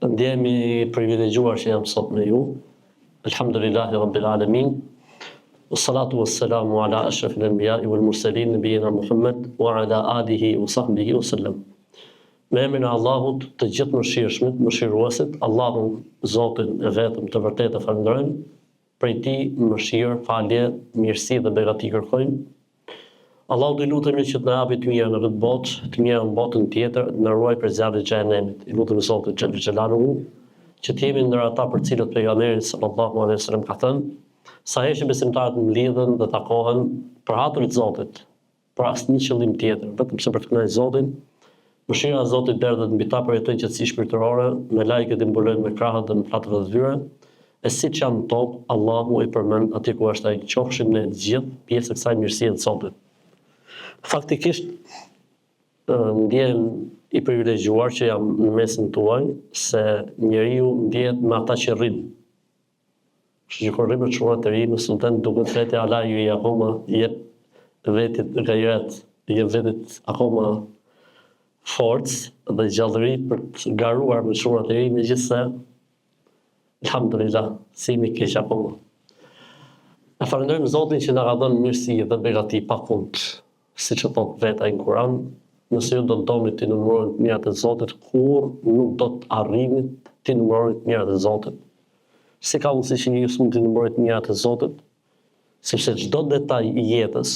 Ndjehemi privilegjuar që jam sot me ju. Alhamdulillahi Rabbil Alamin. Wassalatu wassalamu ala ashrafil anbiya'i wal mursalin nabiyina Muhammad wa ala alihi wa sahbihi wa sallam. Me emrin e Allahut të gjithë mëshirshmit, mëshiruesit, Allahun Zotin e vetëm të vërtetë falenderojmë, prej tij mëshirë, falje, mirësi dhe begati kërkojmë. Allahu i lutemi që të na japë të mira në këtë botë, të mira në botën tjetër, të na ruaj prej zjarrit të xhenemit. I lutemi Zotit xhel xhelaluhu që të jemi ndër ata për cilët pejgamberi sallallahu alaihi wasallam ka thënë, sa herë që besimtarët mblidhen dhe takohen për hatrin e Zotit, për asnjë qëllim tjetër, vetëm se për të kënaqur Zotin, mëshira e Zotit derdhet mbi ta për jetojnë qetësi shpirtërore, me lajket i mbulojnë me krahët dhe me flatëve të tyre, e siç janë në tokë, Allahu i përmend atje ku është ai, qofshim ne të gjithë pjesë e kësaj mirësie të Zotit. Faktikisht, ndjem i privilegjuar që jam në mesin tuaj, se njeriu ndjehet me ata që rrin. Që kur rrim me çuna të ri, në sultan duket vetë ala ju i akoma jep vetit gajrat, jep vetit akoma forcë dhe gjallëri për të garuar me çuna të ri, megjithse alhamdulillah, si mi keq akoma. E falenderojmë Zotin që na ka dhënë mirësi dhe begati pafund. Siç e thot vetë në Kur'an, nëse ju do të doni të numëroni të mirat e Zotit, kur nuk do të arrini të numëroni të mirat e Zotit. Si ka mundësi që njeriu s'mund të numërojë të mirat e Zotit, sepse çdo detaj i jetës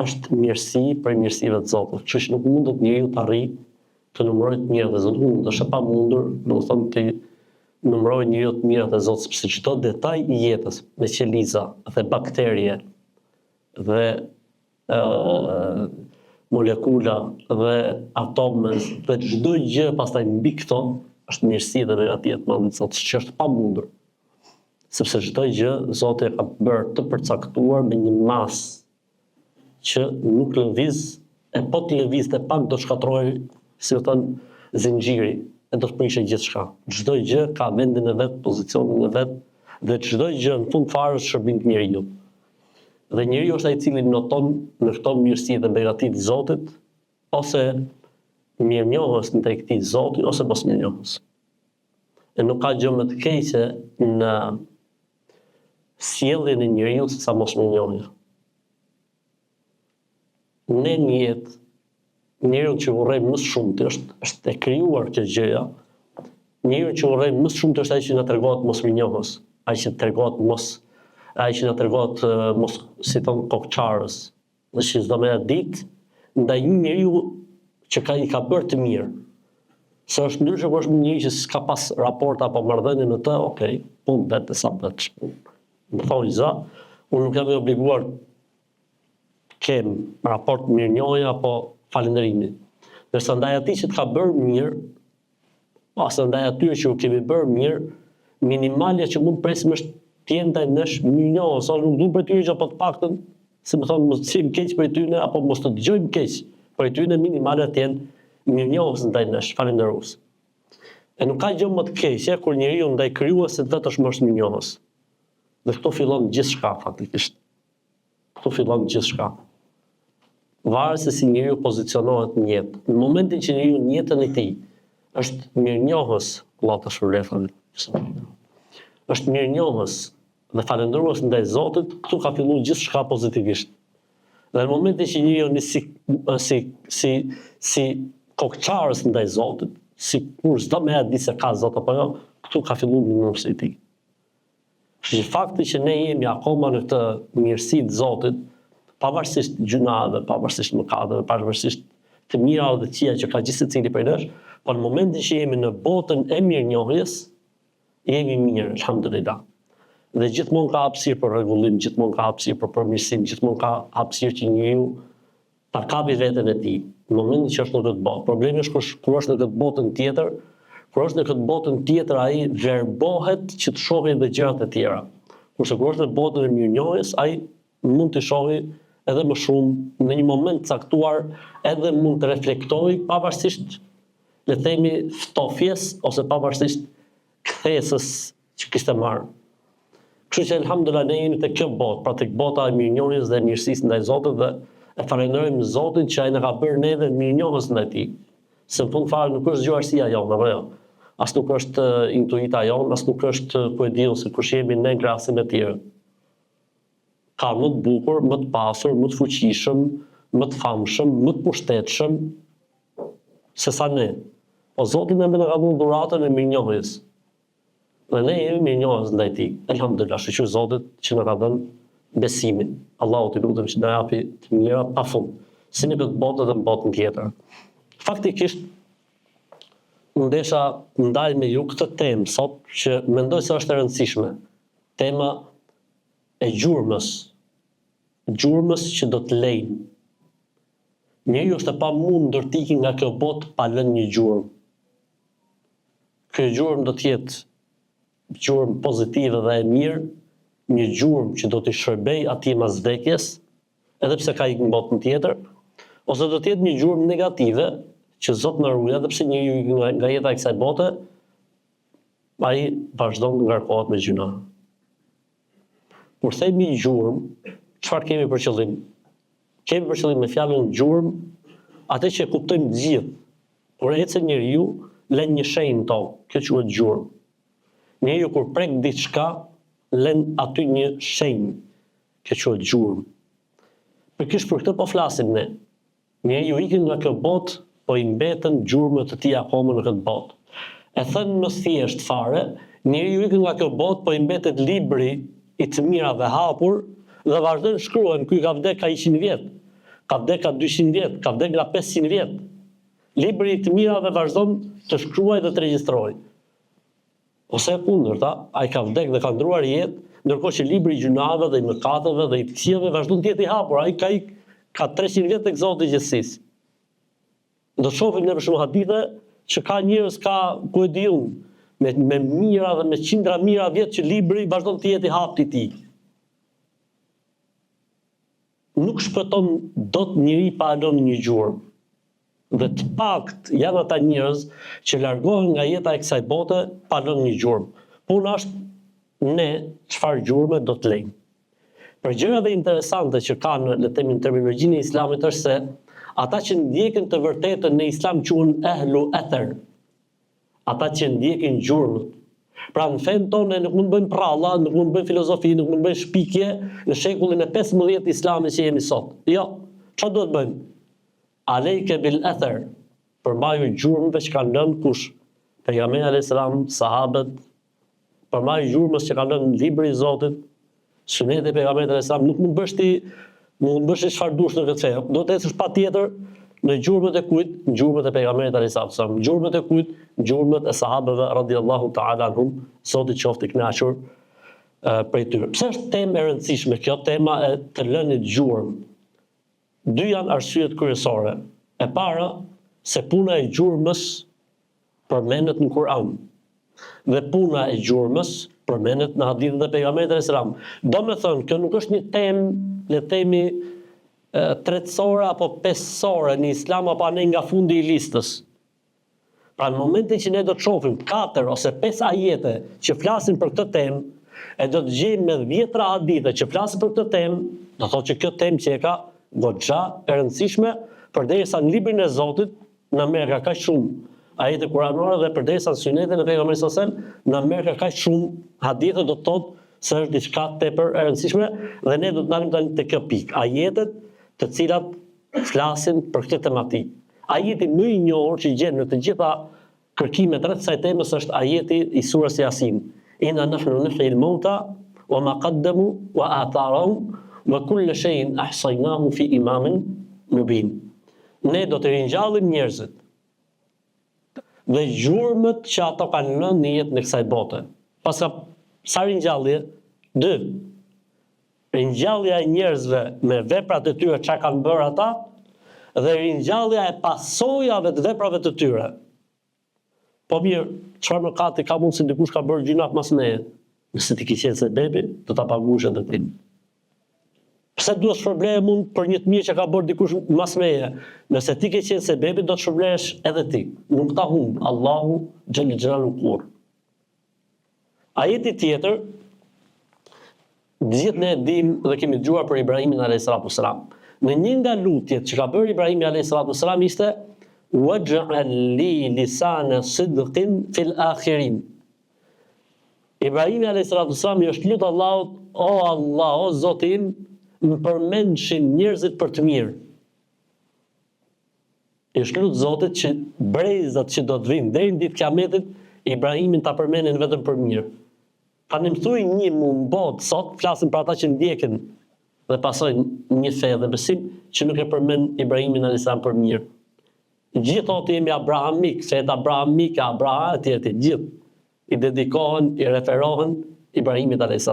është mirësi prej mirësive të Zotit. Kështu që nuk mundet njeriu të arrijë të numërojë të mirat e Zotit, mund është e pamundur, domethënë të numërojë njeriu të mirat e Zotit, sepse çdo detaj i jetës, me qeliza dhe bakterie dhe molekula dhe atomet dhe çdo gjë pastaj mbi këto është mirësi dhe begati e madhe e Zotit, që është pamundur. Sepse çdo gjë Zoti e ka bërë të përcaktuar me një masë që nuk lëviz, e po të lëvizte pak do shkatërrojë, si u thon, zinxhiri, e do të prishë gjithçka. Çdo gjë ka vendin e vet, pozicionin e vet, dhe çdo gjë në fund fare është shërbim të njeriu. Dhe njeriu është ai i cili noton në këto mirësi dhe begati të Zotit, ose mirënjohës në tek këtij Zoti, ose mos mirënjohës. E nuk ka gjë më të keqe në sjelljen e njeriu se sa mos mirënjohja. Ne në jetë, njeriu që urrejmë më shumë është e krijuar kjo gjëja. Njeriu që urrejmë më shumë është ai që na tregohet mos mirënjohës, ai që tregohet ai që na tregohet mos, si thon, kokçarës, dhe që s'do me ditë ndaj një njeriu që i ka bërë të mirë. Se është ndryshe kur është një njeri që s'ka pas raport apo marrëdhënie me të, okay, punë vetë sa vetë. Më thonë za, unë nuk jam i obliguar kem raport mirënjohje apo falënderimi. Ndërsa ndaj atij që të ka bërë mirë, ose ndaj atyre që u kemi bërë mirë, minimalja që mund presim është të jenë ndaj nesh mirënjohës, ose nuk duhet për tyre që apo të paktën, si më thonë, mos të qim keq për tyre, apo mos të dëgjojmë keq për tyre, minimale të jenë mirënjohës ndaj nesh, falënderues. E nuk ka gjë më të keqe kur njeriu ndaj krijuesit vetë është mos mirënjohës. Dhe këto fillon gjithçka faktikisht. Këto fillon gjithçka. Varet se si njeriu pozicionohet në jetë. Në momentin që njeriu në jetën e tij është mirënjohës, Allah të shpërblet. Është mirënjohës dhe falëndërues ndaj Zotit, këtu ka filluar gjithçka pozitivisht. Dhe në momentin që njeriu si kokçarës ndaj Zotit, si kur s'do me di se ka Zot apo jo, këtu ka filluar mirënjohësi i tij. Që fakti që ne jemi akoma në këtë mirësi të Zotit, pavarësisht gjunave, pavarësisht mëkateve, pavarësisht të mirave dhe të këqija që ka gjithë secili prej nesh, por në momentin që jemi në botën e mirënjohjes, jemi mirë, alhamdulillah. Dhe gjithmonë ka hapësirë për rregullim, gjithmonë ka hapësirë për përmirësim, gjithmonë ka hapësirë që njeriu ta kapi veten e tij në momentin që është në këtë botë. Problemi është kur është në këtë botën tjetër, kur është në këtë botën tjetër ai verbohet që të shohë edhe gjërat e tjera. Kurse kur është në botën e mirënjohjes, ai mund të shohë edhe më shumë në një moment caktuar, edhe mund të reflektojë pavarësisht, le të themi, ftofjes ose pavarësisht kthesës që kishte marrë. Kështu që elhamdulillah ne jemi te kjo botë, pra tek bota e mirënjohjes dhe mirësisë ndaj Zotit dhe e falenderojmë Zotin që ai na ka bërë neve mirënjohës ndaj tij. Se në fund fare nuk është gjë arsia jonë, apo jo. as nuk është intuita jonë, as nuk është ku e diun se kush jemi ne krahasim me tjerë. Ka më të bukur, më të pasur, më të fuqishëm, më të famshëm, më të pushtetshëm se sa ne. Po Zoti na ka dhënë dhuratën e mirënjohjes. Dhe ne jemi mirënjohës ndaj tij. Elhamdulillah, shkoj Zotit që na ka dhënë besimin. Allahu t'i lutem që na japi të mira pafund, si në këtë botë dhe në botën tjetër. Faktikisht ndesha ndaj me ju këtë temë sot që mendoj se është e rëndësishme. Tema e gjurmës që do të lejnë. Njeriu është e pamundur të ikë nga kjo botë pa lënë një gjurmë. Kjo gjurmë do të jetë gjurmë pozitive dhe e mirë, një gjurmë që do t'i shërbej atij mas vdekjes, edhe pse ka ikë në botën tjetër, ose do të jetë një gjurmë negative që Zot na ruaj, edhe pse njeriu nga jeta e kësaj bote, ai vazhdon të ngarkohet me gjuna. Kur themi gjurmë, çfarë kemi për qëllim? Kemi për qëllim me fjalën gjurmë atë që kuptojmë të gjithë. Kur ecën njeriu, lën një shenjë në tokë, kjo quhet gjurmë. Njeriu kur prek diçka, lën aty një shenjë, kjo quhet gjurmë. Për këtë po flasim ne. Njeriu ikën nga kjo botë, po i mbetën gjurmët të tij akoma në këtë botë. E thënë më thjesht fare, njeriu ikën nga kjo botë, po i mbetet libri i të mirave hapur dhe vazhdon shkruan, ky ka vdek ka 100 vjet, ka vdek ka 200 vjet, ka vdek ka 500 vjet. Libri i të mirave vazhdon të shkruaj dhe të regjistroj. Ose e kundërta, ai ka vdek dhe ka ndruar jetë, ndërkohë që libri i gjunave dhe i mëkateve dhe i të këqijave vazhdon të jetë i hapur. Ai ka 300 vjet tek Zoti i gjithësisë. Do shohim ne për shembull hadithe që ka njerëz ku e di unë, me mira dhe me qindra mira vjet që libri vazhdon të jetë i hapur i tij. Nuk shpëton dot njëri pa lënë një gjurmë. Dhe të pakt janë ata njerëz që largohen nga jeta e kësaj bote pa lënë një gjurmë. Puna është ne çfarë gjurme do të lejmë. Për gjërat e interesante që kanë në terminologjinë e Islamit është se ata që ndjekin të vërtetën në Islam quhen ehlu ether. Ata që ndjekin gjurmët. Pra në fenë tonë nuk mund bëjmë pralla, nuk mund bëjmë filozofi, nuk mund bëjmë shpikje në shekullin e 15 Islamit që jemi sot. Jo, çfarë duhet bëjmë? Alejke bil ether, përmbaju gjurmëve që kanë lënë kush? Pejgamberi alayhis salam, sahabët, përmbaju gjurmës që kanë lënë libri i Zotit, sunet e pejgamberit alayhis salam, nuk mund bësh çfarë dush në këtë fe. Do të ecësh patjetër në gjurmët e kujt? Në gjurmët e pejgamberit alayhis salam. Gjurmët e kujt? Gjurmët e sahabëve radhiyallahu ta'ala anhum, Zoti qoftë i kënaqur prej tyre. Pse është temë e rëndësishme kjo tema e të lënit gjurmë? Dy janë arsyet kryesore. E para, se puna e gjurmës përmendet në Kur'an. Dhe puna e gjurmës përmendet në hadithet e pejgamberit alayhis salam. Do me thënë, kjo nuk është një temë, le të themi, tretësore apo pesësore në Islam apo ne nga fundi i listës. Pra në momentin që ne do të shohim 4 ose 5 ajete që flasin për këtë temë, e do të gjejmë me 10 hadithe që flasin për këtë temë, do thotë që kjo temë që e ka goxha e rëndësishme, përderisa në librin e Zotit na merr kaq shumë ajete kuranore dhe përderisa në sunetin e pejgamberit sallallahu alajhi wasallam na merr kaq shumë hadithe, do të thotë se është diçka tepër e rëndësishme dhe ne do të dalim tani te kjo pikë. Ajetet të cilat flasin për këtë tematikë. Ajeti më i njohur që gjen në të gjitha kërkimet rreth kësaj temës është ajeti i surës Yasin. Inna nahnu nuhyil mauta wa ma qaddamu wa atharahum wa kull shay'in ahsaynahu fi imamin mubin. Ne do të ringjallim njerëzit dhe gjurmët që ato kanë lënë në jetë në kësaj bote. Paska sa ringjallje? 2. Ringjallja e njerëzve me veprat e tyre çka kanë bërë ata dhe ringjallja e pasojave të veprave të tyre. Po mirë, çfarë mëkati ka mundsi dikush ka bërë gjuna mas meje? Nëse ti ke qenë se bebi, do ta paguash edhe ti. Pse duhet shpërbleje mund për një të mirë që ka bërë dikush mas meje? Nëse ti ke qenë se bebi, do të shpërblehesh edhe ti. Nuk ta humb Allahu xhel xhelalu kur. Ajeti tjetër, gjithë ne dim dhe kemi dëgjuar për Ibrahimin alayhis salam. Në një nga lutjet që ka bërë Ibrahimi alayhis salam ishte waj'al li lisana sidqin fil akhirin. Ibrahimi a.s. i është lutë Allahut, o Allah, o Zoti im, më përmendshin njerëzit për të mirë. I është lutë Zotit që brezat që do të vinë deri në ditë Kiametit, Ibrahimin ta përmendin vetëm për mirë. Pa në mëthuj një mumbot, sot flasim për ata që ndjekin dhe pasojnë një fe dhe besim që nuk e përmend Ibrahimin a.s. për mirë. Gjithë thotë jemi abrahamik, fetë abrahamike, Abraha, etj. Gjithë i dedikohen, i referohen Ibrahimit a.s.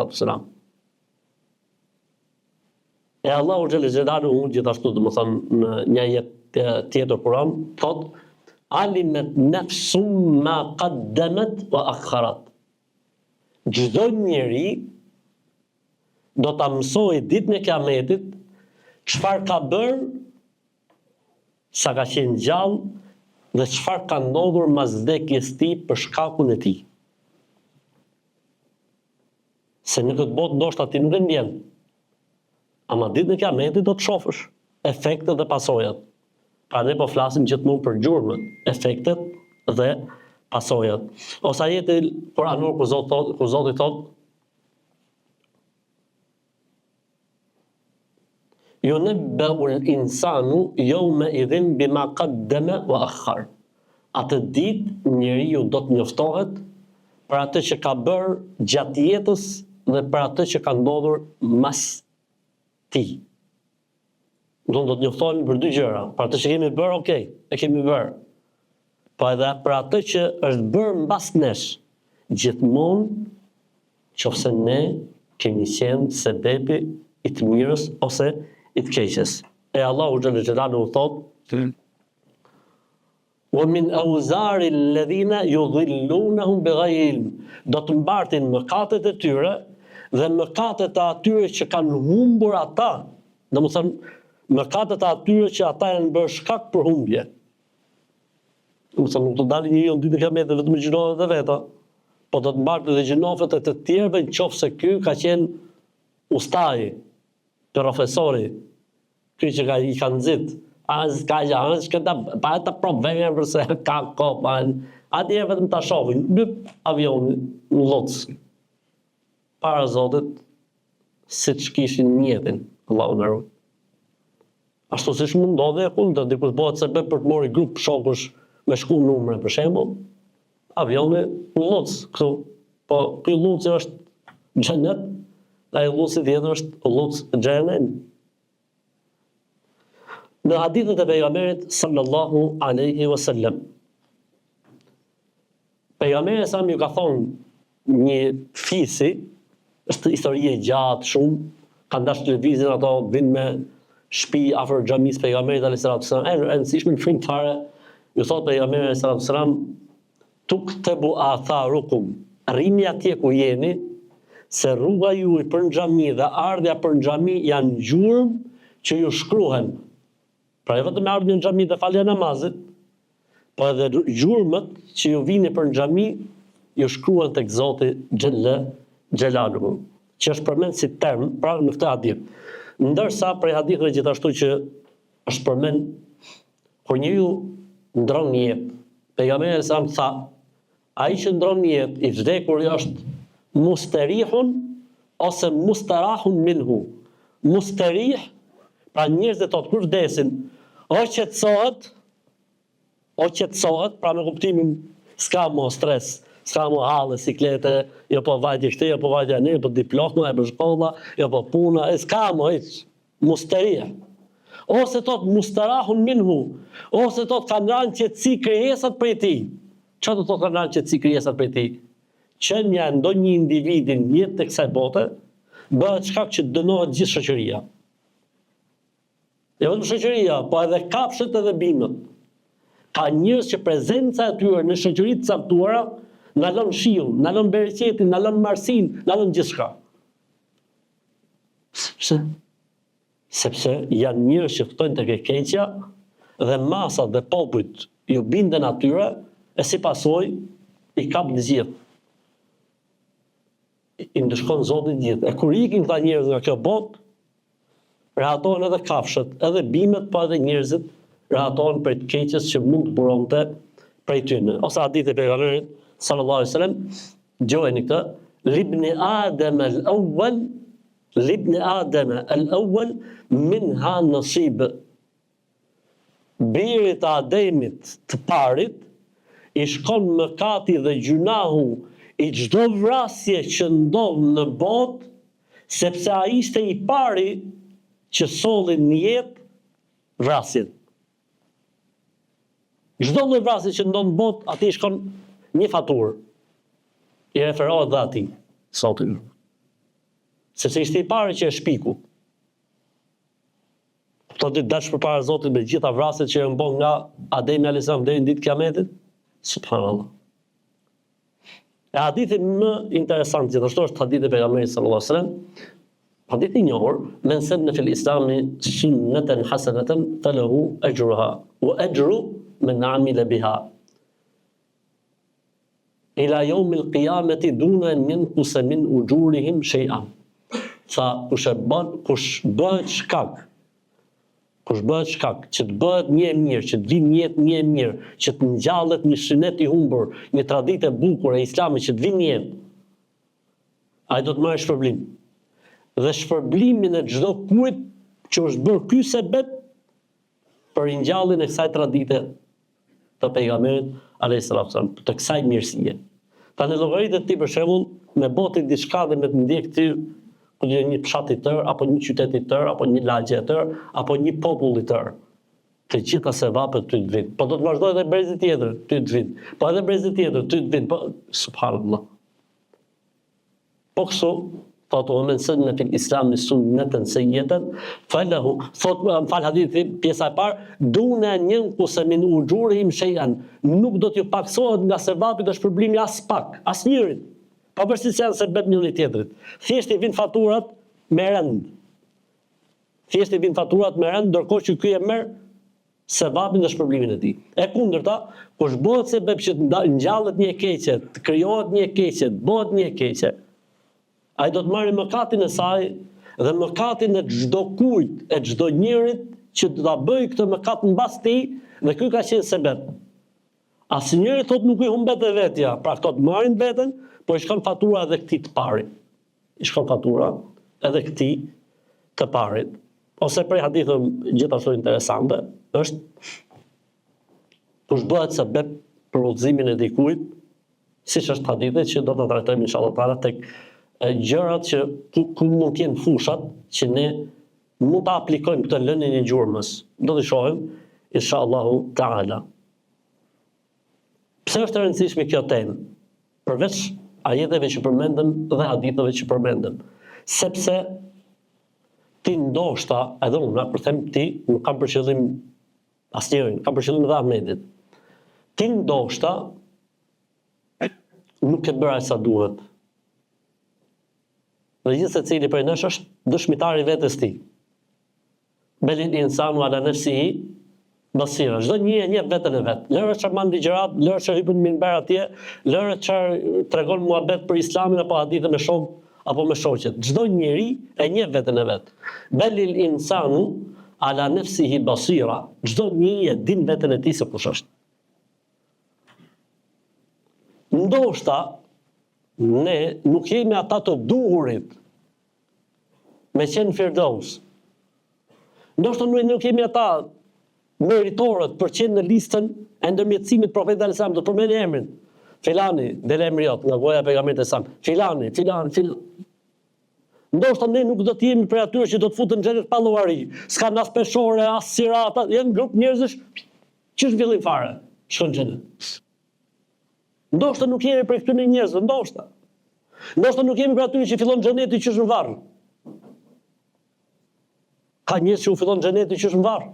E Allahu xhel xelalu gjithashtu domethënë në një jetë tjetër Kur'an thotë alimet nafsum ma qaddamat wa akharat. Çdo njeri do ta mësojë ditën e Kiametit çfarë ka bërë sa ka qenë gjallë dhe çfarë ka ndodhur mas vdekjes tij për shkakun e tij. Se në këtë botë ndoshta ti nuk e ndjen. Ama ditën e Kiametit do të shohësh efektet dhe pasojat. Pra ne po flasim gjithmonë për gjurmët, efektet dhe pasojat. Ose ajeti kuranor ku Zoti thotë yunabba'u al-insanu yawma idhin bima qaddama wa akhar. Atë ditë njeriu do të njoftohet për atë që ka bërë gjatë jetës dhe për atë që ka ndodhur mas tij. Do të njoftohemi për dy gjëra, për atë që kemi bërë, okay, e kemi bërë. Po edhe për atë që është bërë mbas nesh, gjithmonë qofse ne kemi qenë sebebi i të mirës ose i të keqes. E Allahu xhalla xhelalu thotë: "Wa min awzari alladhina yudhillunahum bighayri ilm." Do të mbartin mëkatet e tyre dhe mëkatet e atyre që kanë humbur ata. Domethënë mëkatet e atyre që ata janë bërë shkak për humbje. Domethënë nuk do dalin njeriu në ditën e Kiametit vetëm gjinohet e veta, po do të mbartet edhe gjinofet e të tjerëve nëse ky ka qenë ustai, profesori, ky që i ka nxit, as ka janë që pa ata probleme përse ka kopë, atje vetëm ta shohin, lyp avioni në lloc. Para Zotit, siç kishin mjetin, Allahu na ruaj. Ashtu siç mund ndodhe e kundër, diku bëhet se për të marrë grup shokush me shku numre për shembull, avioni në lloc këtu. Po ky lloci është xhenet, ai lloci tjetër është lloc xhenem. Në hadithet e pejgamberit sallallahu alaihi wasallam, pejgamberi sa më ka thonë një fisi, është histori e gjatë shumë, kanë dashur televizin ato vinë me shtëpi afër xhamisë pejgamberit alayhis salam, e rëndësishme në frym fare, ju thotë pejgamberi alayhis salam, tuktabu atharukum, rrini atje ku jeni, se rruga juaj për në xhami dhe ardha për në xhami janë gjurmë që ju shkruhen. Pra e vetëm ardhja në xhami dhe falja namazit, po edhe gjurmët që ju vini për në xhami ju shkruhen tek Zoti xhelaluhu, që është përmend si term pra në këtë hadith. Ndërsa prej haditheve gjithashtu që është përmend kur njeriu ndron një jetë, pejgamberi sa tha, ai që ndron një jetë i vdekur është musterihun ose mustarahun minhu. Musterih, pra njerëzit thotë kur vdesin, o qetësohet, pra me kuptimin s'ka mo stres, s'ka mo hallë, siklete, jo po vajtje këte, jo po vajtje anë, jo po diploma, jo po shkolla, jo po puna, s'ka mo hiç. Musterih. Ose thot mustarahun minhu, ose thot kanë rënë qetësi krijesat prej tij. Çfarë do thotë kanë rënë qetësi krijesat prej tij? Qenia e ndonjë individi në jetë të kësaj bote bëhet shkak që dënohet gjithë shoqëria. Jo vetëm shoqëria, po edhe kafshët edhe bimët. Ka njerëz që prezenca e tyre në shoqëri të caktuara na lën shiun, na lën bereqetin, na lën marsinë, na lën gjithçka. Sepse janë njerëz që ftojnë tek e keqja dhe masat dhe popujt ju binden atyre e si pasojë i kapin gjithë. I ndëshkon Zoti gjithë. E kur ikin këta njerëz nga kjo botë, rehatohen edhe kafshët, edhe bimët, po edhe njerëzit rahatohen për të keqes që mund të buronte prej tyre. Ose hadithi e pejgamberit sallallahu alaihi wasallam, dëgjojeni këtë, libni Adem al-awwal minha nasib. Birit e Ademit të parit i shkon mëkati dhe gjunahu i çdo vrasje që ndodh në botë, sepse ai ishte i pari që solli në jetë vrasjen. Çdo lloj vrasje që ndodh në botë, atij i shkon një faturë. I referohet dhe atij, soti. Sepse ishte i pari që e shpiku. Këto ditë dash përpara Zotit me gjitha vrasjet që janë bën nga Ademi alayhis salam deri në ditën e Kiametit. Subhanallah. E hadithi më interesant gjithashtu është hadithi e pejgamberit sallallahu alaihi wasallam. Hadithi i njohur, men sanna fil islami sunnatan hasanatan falahu ajruha wa ajru man amila biha. Ila yawm al-qiyamati duna an yanqusa min ujurihim shay'an. Sa kush bëhet shkak që të bëhet një e mirë, që të vinë një jetë një e mirë, që të ngjallet një sunet i humbur, një traditë e bukur e Islamit që të vinë një jetë, ai do të marrë shpërblim. Dhe shpërblimin e çdo kujt që është bërë ky sebeb për ngjalljen e kësaj tradite të pejgamberit alayhis salam, të kësaj mirësie. Tani llogaritë ti për shembull me botin diçka dhe me të ndjek ty një fshat i tërë, apo një qytet i tërë, apo një lagje e tërë, apo një popull i tërë. Të gjitha sevapet ty të vinë. Po do të vazhdojë edhe brezi tjetër, ty të vinë. Po edhe brezi tjetër, ty të vinë. Po, subhanallah. Po kështu, thotë men sanna fil islami sunnatan sayyatan falahu, thotë më fal hadithi pjesa e parë, duna yanqusa min ujurihim shay'an, nuk do t'ju paksohet nga sevapi dhe shpërblimi as pak, asnjërit. Pavarësisht se janë sebeb njëri tjetrit. Thjesht i vin faturat me rënd. Ndërkohë që ky e merr sevapin dhe shpërblimin e tij. E kundërta, kush bëhet sebeb që të ngjallet një e keqe, të krijohet një e keqe, të bëhet një e keqe, ai do të marrë mëkatin e saj dhe mëkatin e çdo kujt, e çdo njërit që do ta bëjë këtë mëkat mbas tij, dhe ky ka qenë sebeb. Asnjëri thot nuk i humbet e vetja, pra këto të marrin veten, po i shkon fatura edhe këtij të parit. Ose prej hadithëve gjithashtu interesante është kush bëhet sebeb për udhëzimin e dikujt, siç është hadithi që do ta trajtojmë inshallah taala tek gjërat që ku mund të jenë fushat që ne mund ta aplikojmë këtë lënien e gjurmës. Do të shohim inshallahu taala. Pse është e rëndësishme kjo temë? Përveç ajeteve që përmendëm dhe haditheve që përmendëm. Sepse ti ndoshta, edhe unë, për them ti, nuk kam për qëllim asnjërin, kam për qëllim edhe Ahmedit. Ti ndoshta nuk e bëra sa duhet. Dhe gjithë secili prej nesh është dëshmitar i vetes tij. Belil insanu ala nafsihi basira. Çdo njeri e njeh veten e vet. Lëre çfarë mand ligjërat, lëre çfarë hypën minber atje, lëre çfarë tregon muhabet për Islamin apo hadithe me shok apo me shoqet. Çdo njeri e njeh veten e vet. Belil insanu ala nafsihi basira. Çdo njeri e din veten e tij se kush është. Ndoshta ne nuk jemi ata të duhurit me qenë Firdaus. Ndoshta nuk jemi ata meritorët për qenë në listën e ndërmjetësimit profetit alayhis salam, do të përmendë emrin. Filani, del emri jot nga goja e pejgamberit sa. Filani. Ndoshta ne nuk do të jemi për atyre që do të futen në xhenet pa llogari. S'kan as peshore, as sirata, janë grup njerëzish që zhvillim fare, shkon në xhenet. Ndoshta nuk jemi për këtyre njerëzve, ndoshta nuk jemi për atyre që fillon xheneti që është në varr. Ka njerëz që u fillon xheneti që është në varr.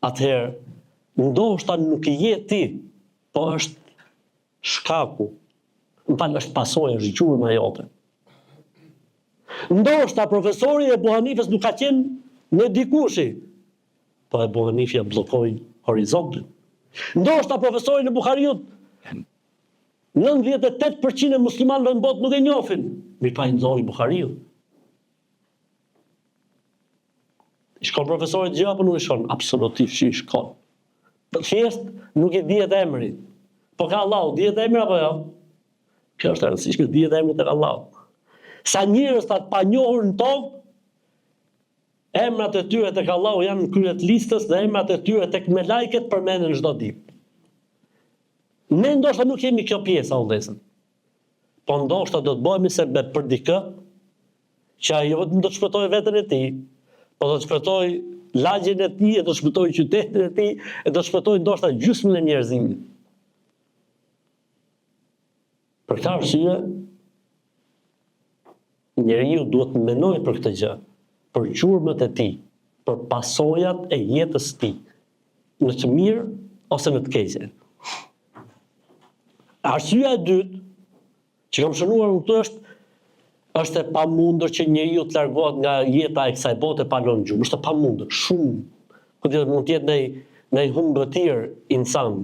Atëherë, ndoshta nuk i je ti, po është shkaku. Është pasojë, është gjurma jote. Ndoshta profesori e Ebu Hanifes nuk ka qenë në dikushi, po Ebu Hanifja bllokoi horizontin. Ndoshta profesori në Buhariut 98% e muslimanëve në botë nuk e njohin, mirë pa i nxorri Buhariut. I shkon profesorit gjë apo nuk i shkon? Absolutisht që i shkon. Thjesht nuk i dihet emri. Po ka Allahu, dihet emri apo jo? Kjo është e rëndësishme, dihet emri tek Allahu. Sa njerëz ta panjohur në tokë, emrat e tyre tek Allahu janë në krye të listës dhe emrat e tyre tek me lajket përmenden çdo ditë. Ne ndoshta nuk kemi kjo pjesë Allahut. Po ndoshta do të bëhemi sebeb për dikë që ajo vetëm do të shpëtojë veten e tij, po do të shpëtojë lagjen e tij, do të shpëtojë qytetin e tij, e do të shpëtojë ndoshta gjysmën e njerëzimit. Për këtë arsye, njeriu duhet të mendojë për këtë gjë, për gjurmët e tij, për pasojat e jetës së tij, në të mirë ose në të keqe. Arsyeja e dytë që kam shënuar në këtë është e pamundur që njeriu të largohet nga jeta e kësaj bote pa lënë gjurmë. Është e pamundur, shumë. Mund të jetë ndaj humbëtir insan.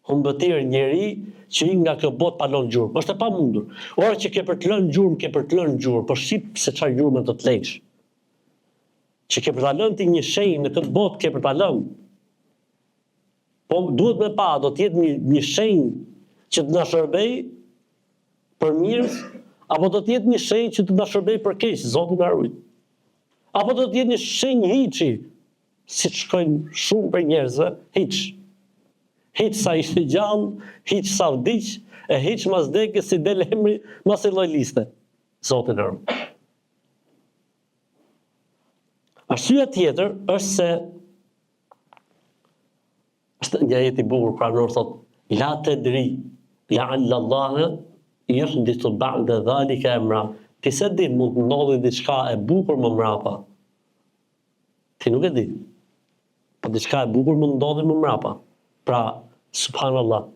Humbëtir njeri që i nga kjo botë pa lënë gjurmë. Është e pamundur. Ora që ke për të lënë gjurmë, po shqip se çfarë gjurmë do të lësh. Që ke për ta lënë ti një shenjë në këtë botë, ke për ta lënë. Po duhet me pa, do të jetë një shenjë që të na shërbej për mirë, apo do të jetë një shenjë që të na shërbej për keq, Zoti na ruaj. Apo do të jetë një shenjë hiçi, si shkojnë shumë për njerëzve, hiç. Hiç sa ishte gjallë, hiç sa vdiq, e hiç mas vdekjes si del emri mas e lloj liste. Zoti na ruaj. Arsyeja tjetër është se është një ajet i bukur pranor thotë la tadri la'alla Allah yuhdithu ba'da dhalika amra. Ti se di mund të ndodhi diçka e bukur më mrapa. Ti nuk e di. Po diçka e bukur mund të ndodhi më mrapa. Pra, subhanallah,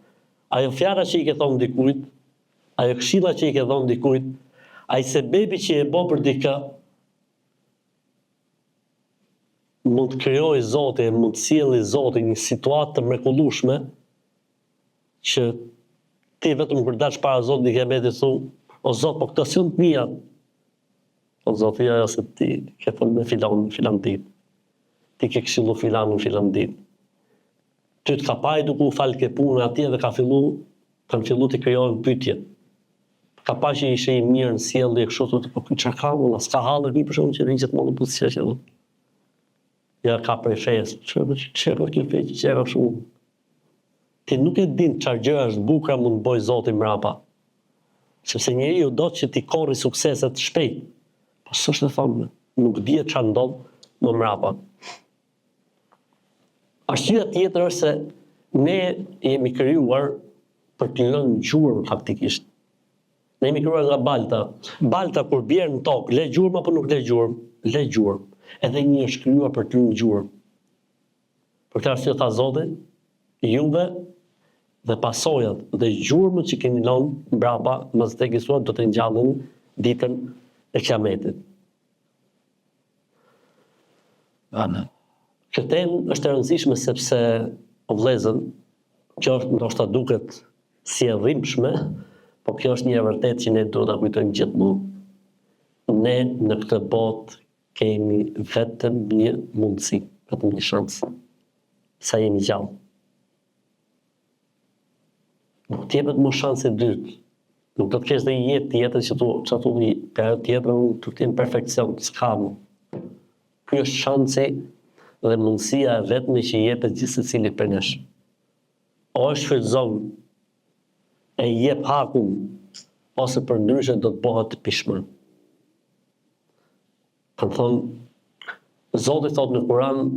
ajo fjala që i ke thonë dikujt, ajo këshilla që i ke thonë dikujt, ai sebebi që e bë për dikë, mund të krijojë Zoti, mund të sjellë Zoti një situatë të mrekullueshme që ti vetëm kur dash para Zotit ke mbeti thu, o Zot, po këto janë të mia. O Zoti, ajo se ti ke folur me filan ditë. Ti ke këshillu filanun filan ditë. Ty të ka pajë duke u falë ke punë atje dhe kanë fillu të krijojnë pyetje. Ka pa që ishe i mirë në sjellje kështu të po çfarë ka, valla, s'ka hallë një për shkak që rrihet më buzëqeshë që. Ja ka prej fesë, çfarë kjo fesë që ka shumë. Ti nuk e din çfarë gjë është bukura mund të bëj Zoti mrapa. Sepse njeriu do që ti korri suksese të shpejt. Po s'është e thonë, nuk dihet çfarë ndodh më mrapa. Arsyeja tjetër është se ne jemi krijuar për të lënë gjurmë faktikisht. Ne jemi krijuar nga balta. Balta kur bjerë në tokë, le gjurmë apo nuk le gjurmë? Le gjurmë. Edhe një është krijuar për të lënë gjurmë. Për këtë arsye tha Zoti, juve dhe pasojat dhe gjurmët që keni lënë mbrapa mos vdekjes do të ngjallën ditën e Kiametit. Kjo temë është e rëndësishme sepse o vëllezër, kjo është ndoshta duket si e dhimbshme, po kjo është një e vërtetë që ne duhet ta kujtojmë gjithmonë. Ne në këtë botë kemi vetëm një mundësi, vetëm një shans. Sa jemi gjallë. Nuk t'jepet më shanse dytë. Nuk do të kesh dhe një jetë tjetër që tu për tjetër të t'jenë perfekcion, s'ka më. Kjo është shanse dhe mundësia e vetme që jepet gjithë secilit për nesh. O e shfrytëzon e jep hakun, ose për ndryshe do të bëhet të pishmër. Kanë thonë, Zoti thotë në Kur'an,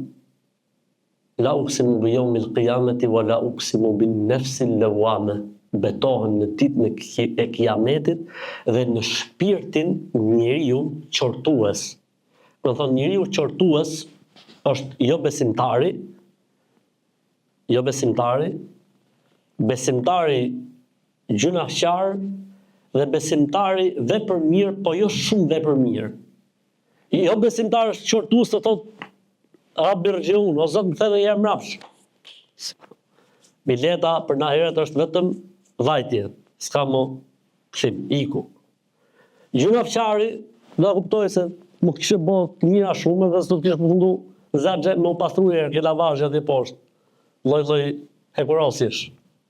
la uqsimu bi yawmil qiyamati wa la uqsimu bin nafsil lawwame. Betohen në ditën e Kiametit dhe në shpirtin njeriu qortues. Do thonë njeriu qortues është jo besimtari, besimtari gjunaqar dhe besimtari vepër mirë, po jo shumë vepër mirë. Jo besimtari është qortues të thotë Rabirgjiun, o Zot më the dhe jam mrapsh. Bileta për na herët është vetëm vajtje, s'ka më kthim, iku. Gjunaqari do kuptoj se më kishte bërë mira shumë dhe s'do të kishte përfundu zagje me u pastru herë ke lavazhe atje poshtë. Lloj hekurosjesh,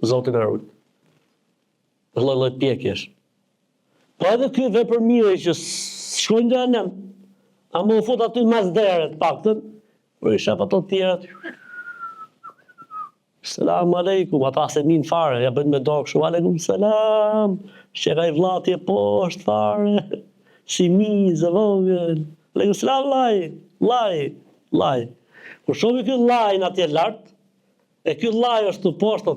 zotin e rujt. Lloj pjekjesh. Po edhe ky vepër mirë që shkojnë dhe anem, a më u fut aty mas deret paktën, po i shef ato tjerat. Selam aleikum, ata se nin fare, ja bën me dorë kështu, aleikum selam, shqera i vllati e poshtë fare, si mizë vogël, aleikum selam llaj. Kur shohi ky llajin atje lart, e ky llaj është të poshtë,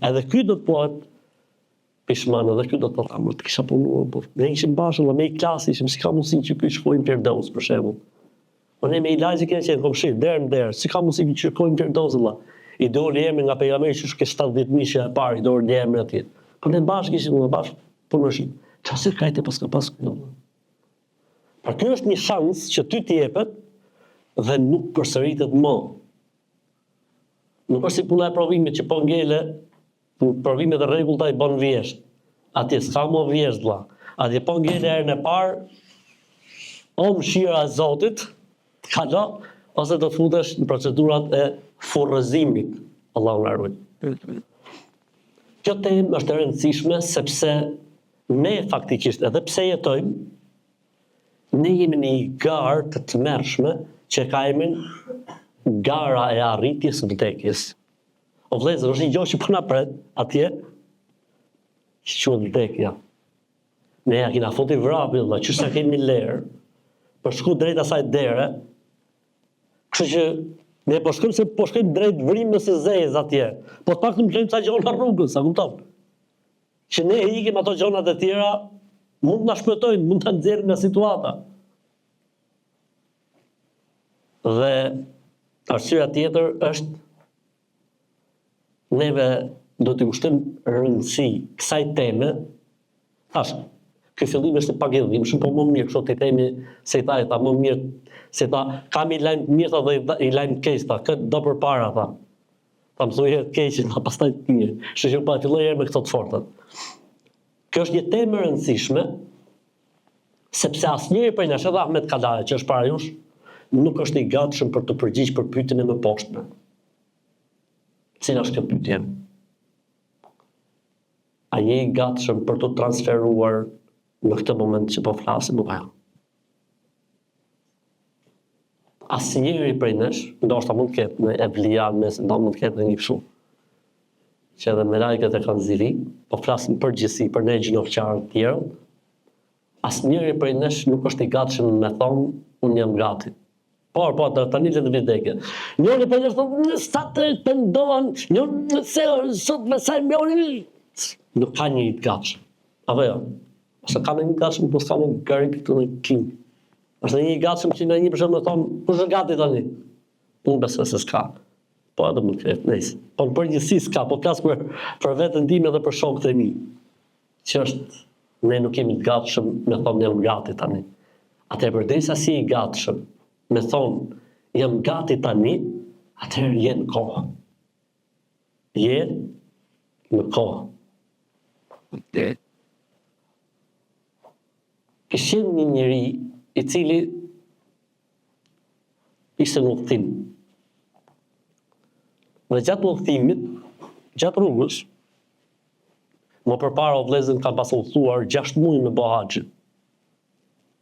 edhe ky do të pohet pishman, edhe ky do të thotë, të kisha punuar, ne ishim bashkë, me i klasë ishim, si ka mundësi që ky shkojnë Firdaus për shembull. Po ne me i lajë kemi qenë komshi, derë në derë, si ka mundësi që shkojnë Firdaus valla. I doli emri nga pejgamberi që shke 70.000 që e parë, i doli emri atje. Po ne bashkë ishim, bashkë punëshim. Çfarë kajte pas ka pas këtu. Pra kjo është një shans që ty t'i jepet dhe nuk përsëritet më. Nuk është si puna e provimit që po ngele, provimet e rregullta i bën vjesht. Atje s'ka më vjesht vlla. Atje po ngele herën e parë, o mëshira e Zotit, kalo, ose do të futesh në procedurat e furrëzimit. Allahu na ruaj. Kjo temë është e rëndësishme sepse ne faktikisht edhe pse jetojmë, ne jemi në një garë të tmerrshme që ka emrin gara e arritjes së vdekjes. O vëllezër, është një gjë që po na pret atje, që quhet vdekja. Ne ja kena foti vrapin, valla, çu sa kemi lerë, për shku drejt asaj dere, kështu që ne po shkojmë se po shkojmë drejt vrimës së zezë atje. Po të paktën gjejmë ca gjona rrugës, a kupton? Që ne ikim ato gjonat e tjera, mund të na shpëtojnë, mund ta nxjerrin nga situata. Dhe arsyeja tjetër është neve do t'i kushtojmë rëndësi kësaj teme. Thash, ky fillim është pak i dhimbshëm, po më mirë kështu të themi se ta më mirë se ta kam i lajm mirë dhe i lajm keq ta, këtë do përpara tha. Ta më thuaj të keqin, ta pastaj të mirë. Kështu që pa filloj herë me këto të fortat. Kjo është një temë e rëndësishme, sepse asnjëri prej nesh, edhe Ahmet Kalaja që është para jush, nuk është i gatshëm për të përgjigjë për pyetjen e mëposhtme. Cila është kjo pyetje? A je i gatshëm për të transferuar në këtë moment që po flasim apo jo? Asnjëri prej nesh, ndoshta mund të ketë në evlia, mund të ketë në një kështu, që edhe me lajket e kanë zili, po flasim përgjithësi për ne gjinofçarë të tjerë, asnjëri prej nesh nuk është i gatshëm me thonë, unë jam gati. Po, tani le të vdekje. Njëri prej nesh thonë, sa të pendohen, njëri se sot me sa mëri. Nuk ka një i të gatshëm. Apo jo? Ose ka një i gatshëm, po s'ka një garik të në kim. Është një i gatshëm që në një për shumë të thonë, kush është gati tani? Unë besoj se s'ka. Po edhe mund të ketë, nejse. Po në përgjithësi s'ka, po flas për veten time dhe për shokët e mi. Që është, ne nuk jemi të gatshëm me thonë jam gati tani. Atëherë përderisa si i gatshëm me thonë jam gati tani, atëherë je në kohë. Je në kohë. Kishte një njeri i cili ishte në udhëtim. Dhe gjatë udhëtimit, gjatë rrugës, më përpara o vëllezër kanë pas udhëtuar 6 muaj me bë haxhin.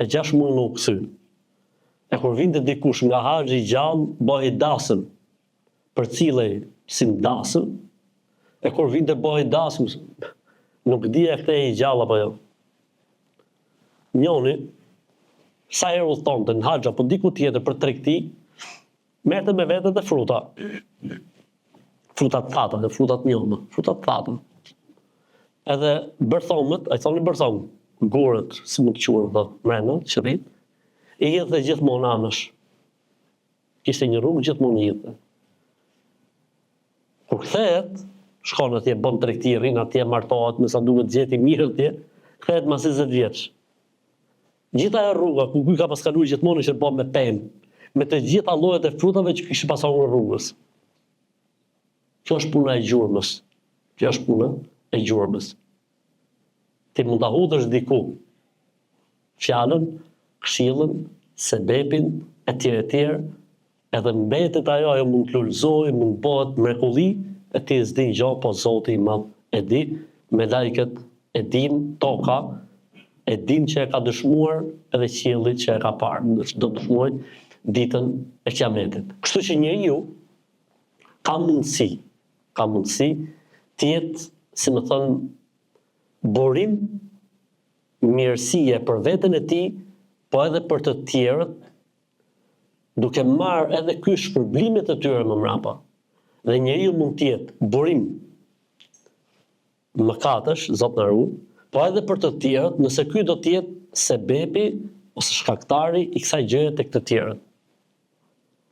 E 6 muaj në u kthy. E kur vinte dikush nga haxhi i gjallë, bëhej dasëm, përcillej si dasëm. E kur vinte bëhej dasëm, nuk dija këtë e i gjallë apo jo. Njoni, sa herë udhëtonte në haxh apo diku tjetër për tregti, merrte me vete dhe fruta. Fruta të thata, dhe fruta të njoma, fruta të thata. Edhe bërthomët, ai thonë bërthom, gurët, si mund të quhen thotë, mrena, qërrit, i hidhte gjithmonë anësh. Kishte një rrugë gjithmonë i hidhte. Kur kthehet, shkon atje, bën tregti, rrin atje, martohet, me sa duket gjeti mirë atje, kthehet mas 20 vjeç. Gjitha e rruga ku ky ka pas kaluar gjithmonë është bën me pemë, me të gjitha llojet e frutave që kishin pasur në rrugës. Kjo është puna e gjurmës. Kjo është puna e gjurmës. Ti mund ta hudhësh diku fjalën, këshillën, sebepin, etj. Edhe mbetet ajo mund të lullzoj, mund bëhet mrekulli, e ti s'di gjo, po Zoti i Madh e di, me lajket e din, toka, e din që e ka dëshmuar edhe qielli që e ka parë, do dëshmuaj ditën e Kiametit. Kështu që njeriu ka mundësi të jetë, si më thënë, burim mirësie për veten e tij, po edhe për të tjerët, duke marrë edhe ky shpërblimet e tyre më mrapa. Dhe njeriu mund të jetë burim mëkatësh, Zot na ruaj, po edhe për të tjerët, nëse ky do të jetë sebepi ose shkaktari i kësaj gjëje tek të tjerët.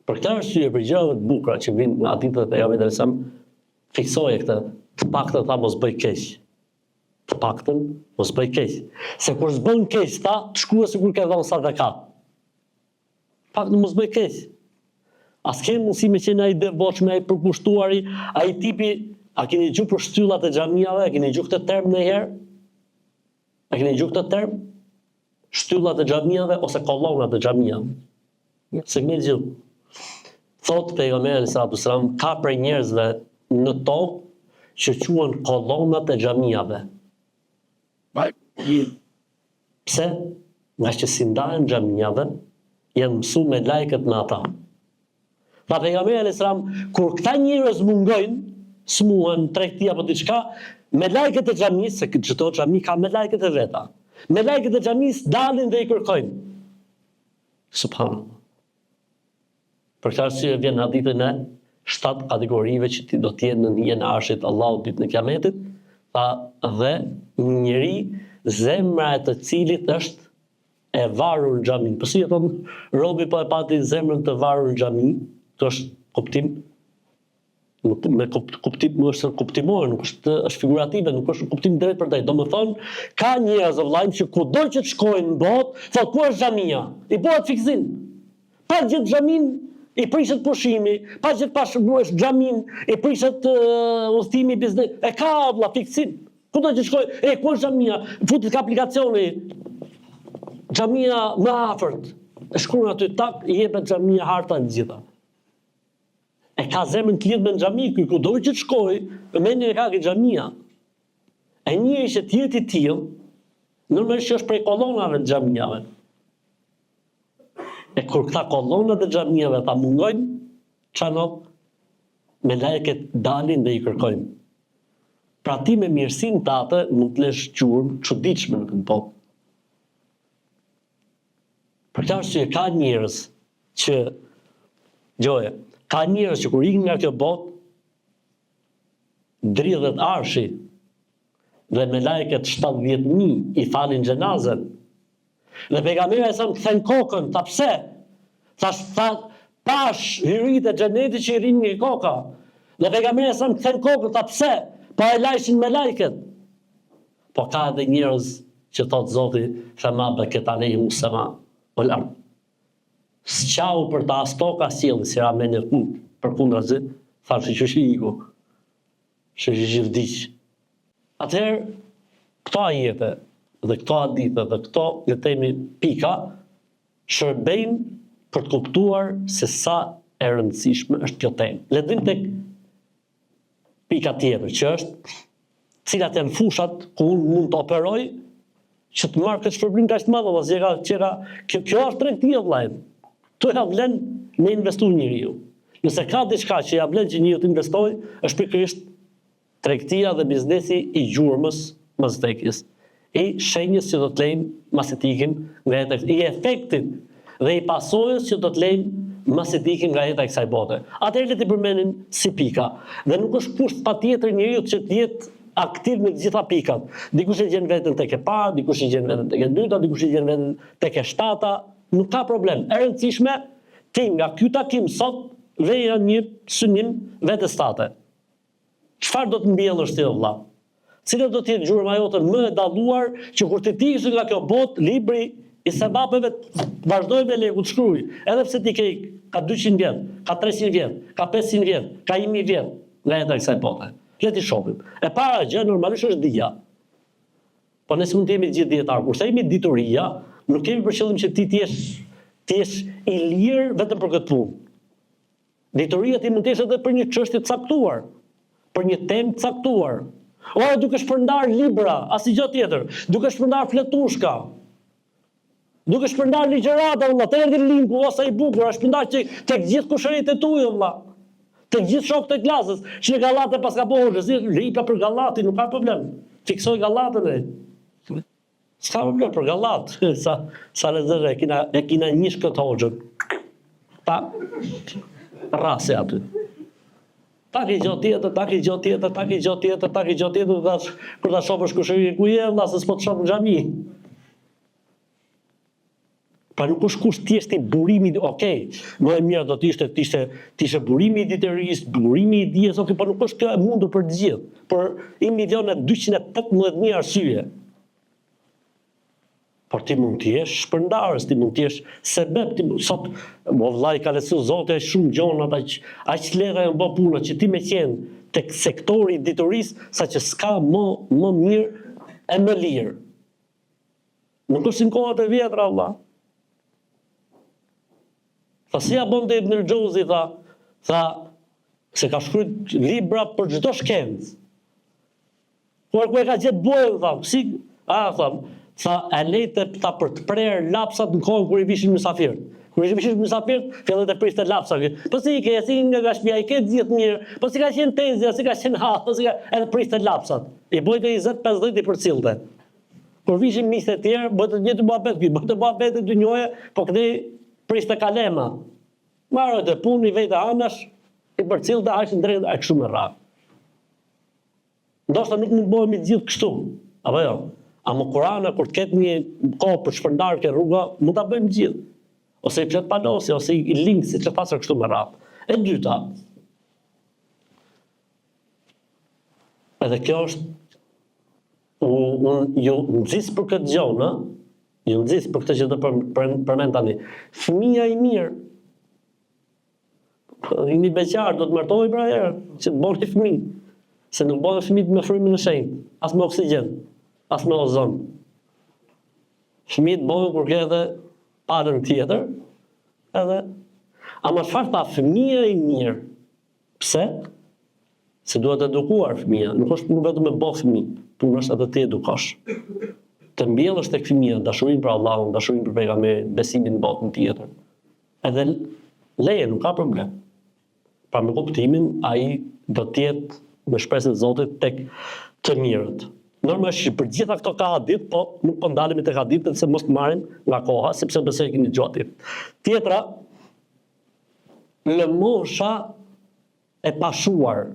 Për këtë arsye, për gjërat e bukura që vinë nga ditët e Pejgamberit sa fiksoje këtë, të paktën tha mos bëj keq. Të paktën mos bëj keq. Se kur s'bën keq tha, të shkruaj sikur ke dhënë sadakat. Paktën mos bëj keq. As ke mundësi me qenë ai devotshëm, ai përkushtuari, ai tipi, a keni dëgjuar për shtyllat e xhamiave, a keni dëgjuar këtë term ndonjëherë? A keni dëgjuar këtë term? Shtyllat e xhamiave ose kollonat e xhamiave. Se më gjithë. Thot pejgamberi sallallahu alajhi wasallam, ka prej njerëzve në tokë që quhen kollonat e xhamiave. Pse? Nga që si ndahen xhamiave, janë mësuar me lajket me ata. Tha pejgamberi sallallahu alajhi wasallam, kur këta njerëz mungojnë, smuhen tregti apo diçka, me lajket e xhamisë, se çdo xhami ka me lajket e veta. Me lajket e xhamisë dalin dhe i kërkojnë. Subhanallah. Për këtë arsye vjen hadithin e 7 kategorive që ti do të jenë në hijen e arshit Allahut ditën e Kiametit, tha dhe një njeri zemra e të cilit është e varur në xhamin. Po si e thon robi po e pati zemrën të varur në xhami, kjo është kuptim me kuptim nuk është kuptimor, nuk është figurative, nuk është kuptim drejt për drejt. Domethënë ka njerëz vëllai që kudo që të shkojnë në botë, thotë ku është xhamia? I bëhet fiksim. Pa gjithë xhamin i prishet pushimi, pa gjithë pashbuesh xhamin, i prishet udhëtimi biznes. E ka vëlla fiksim. Kudo që shkoj, ku është xhamia? Futet ka aplikacioni. Xhamia më afërt. E shkruan aty tak, i jepet xhamia harta e gjitha. E ka zemrën të lidhur me xhami, kudo që të shkoj, mendjen e ka ke xhamia. E njëri që të jetë i tillë, normalisht është prej kollonave të xhamiave. E kur këta kollonat e xhamiave ta mungojnë, çano me lajket dalin dhe i kërkojnë. Pra ti me mirësinë tate mund të lesh gjurmë çuditshme në këtë botë. Për këtë arsye ka njerëz që ka njerëz që kur ikin nga kjo botë dridhet arshi dhe me lajket 70.000 i falin xhenazën. Dhe pejgamberi sa më kthen kokën, tha pse? Tha pash hyrit e xhenetit që i rrin nga koka. Dhe pejgamberi sa më kthen kokën, tha pse? Po e lajshin me lajket. Po ka edhe njerëz që thot Zoti, fema beket alehim usama ul ard. S'qau për ta as toka as qielli, si ramen e fund. Përkundrazi, thashë që shi iku. Që vdiq. Atëherë, këto ajete dhe këto hadithe dhe këto le të themi pika shërbejnë për të kuptuar se sa e rëndësishme është kjo temë. Le të vim tek pika tjetër, që është cilat janë fushat ku unë mund të operoj që të marrë këtë shpërblim kaq të madh, kjo është tregtia vëllai. Tu ja vlen me investu njeriu. Nëse ka diçka që ja vlen që njeriu të investojë, është pikërisht tregtia dhe biznesi i gjurmës mas vdekjes. I shenjës që do të lejnë mas e tikin nga jeta, i efektit dhe i pasojës që do të lejnë mas e tikin nga jeta e kësaj bote. Atëherë le të përmendim si pika. Dhe nuk është kusht patjetër njeriu që të jetë aktiv me të gjitha pikat. Dikush e gjen veten tek e parë, dikush e gjen veten tek e dyta, dikush e gjen veten tek e shtata, nuk ka problem. E rëndësishme ti nga ky takim sot veja një synim vetes tate. Çfarë do të mbjellësh ti vëlla? Cila do të jetë gjurma jote më e dalluar që kur të ikësh nga kjo botë, libri i sebapeve vazhdoj me lekut shkruaj. Edhe pse ti ke ka 200 vjet, ka 300 vjet, ka 500 vjet, ka 1000 vjet nga jeta e kësaj bote. Le ti shohim. E para gjë normalisht është dija. Po ne s'mund të jemi gjithë dietar. Kurse jemi dituria, Nuk kemi për qëllim që ti t'jesh i lirë vetëm për këtë punë. Ditoria ti mund të jesh edhe për një çështje të caktuar, për një temë të caktuar. Ora duke shpërndar libra, asnjë tjetër, duke shpërndar fletushka, duke shpërndar ligjërata, valla, të erdhi linku ose i bukur, është shpërndar tek gjithë kushëritë tuaja, valla. Tek gjithë shokët e klasës, që në gallate pas ka bohë, ripa për gallatin, nuk ka problem. Fiksoj gallatën e. S'ka problem për gallat. Sa lezër e kina njësh këtë hoxhën. Ta rase aty. Ta ki gjo tjetër, kur ta shofësh kushëri ku je, vlla, se s'po të shofë në xhami. Pra nuk është kusht thjesht i burimi, okej, më e mirë do t'ishte burimi i ditërisë, burimi i dijes, okej, por nuk është kjo e mundur për të gjithë, për 1.218.000 arsye. Por ti mund t'jesh shpërndarës, ti mund t'jesh sebeb, sot, vllai ka lecu Zoti shumë gjona, aq lehtë janë bë puna që ti me qenë tek sektori i ditorisë, saqë s'ka më mirë e më lirë. Nuk është në kohët e vjetra, valla. Tha si ja bonte Ibn Xhauzi, tha se ka shkruajt libra për çdo shkencë. Por ku e ka gjetë bojën, tha e lejte ta për të prerë lapsat në kohën kur i vishin mysafirët. Kur i vishin mysafirët, fillet e priste lapsat. Po si i ke, si nga shtëpia, i ke gjithë mirë, po si ka qenë tezja, si ka qenë po si ka edhe priste lapsat. I bojte 20-50 i përcillte. Kur vishin miqtë e tjerë, bëte një të muhabet këtu, bëte muhabet të njëjë, po këtej priste kalema. Marrë të punë i vetë anash, i përcillte aq drejt aq shumë rraf. Ndoshta nuk mund bëhemi gjithë kështu, apo jo? Ama Kurana kur të ketë një kohë për shpërndar ke rruga, mund ta bëjmë gjithë. Ose i plet palosi, ose i link siç e pasur kështu me rraf. E dyta. Edhe kjo është ju nxis për këtë gjë, ju nxis për këtë që do përmend tani. Fëmia i mirë. Një beqar do të martohej pra herë, që të bëhet fëmijë. Se nuk bëhen fëmijët me frymën e shenjtë, as me oksigjen, as me ozon. Fëmijët bëhen kur ke edhe palën tjetër, edhe ama çfarë tha fëmia i mirë? Pse? Se duhet edukuar fëmia, nuk është punë vetëm me bë fëmijë, punë është edhe të edukosh. Të mbjellësh tek fëmia dashurinë për Allahun, dashurinë për pejgamberin, besimin në botën tjetër. Edhe leje, nuk ka problem. Pra me kuptimin, ai do të jetë me shpresën e Zotit tek të mirët. Normalisht për gjitha këto ka hadith, po nuk po ndalemi tek hadithet se mos të marrim nga koha, sepse besoj keni gjatë. Tjetra, lëmosha e pashuar.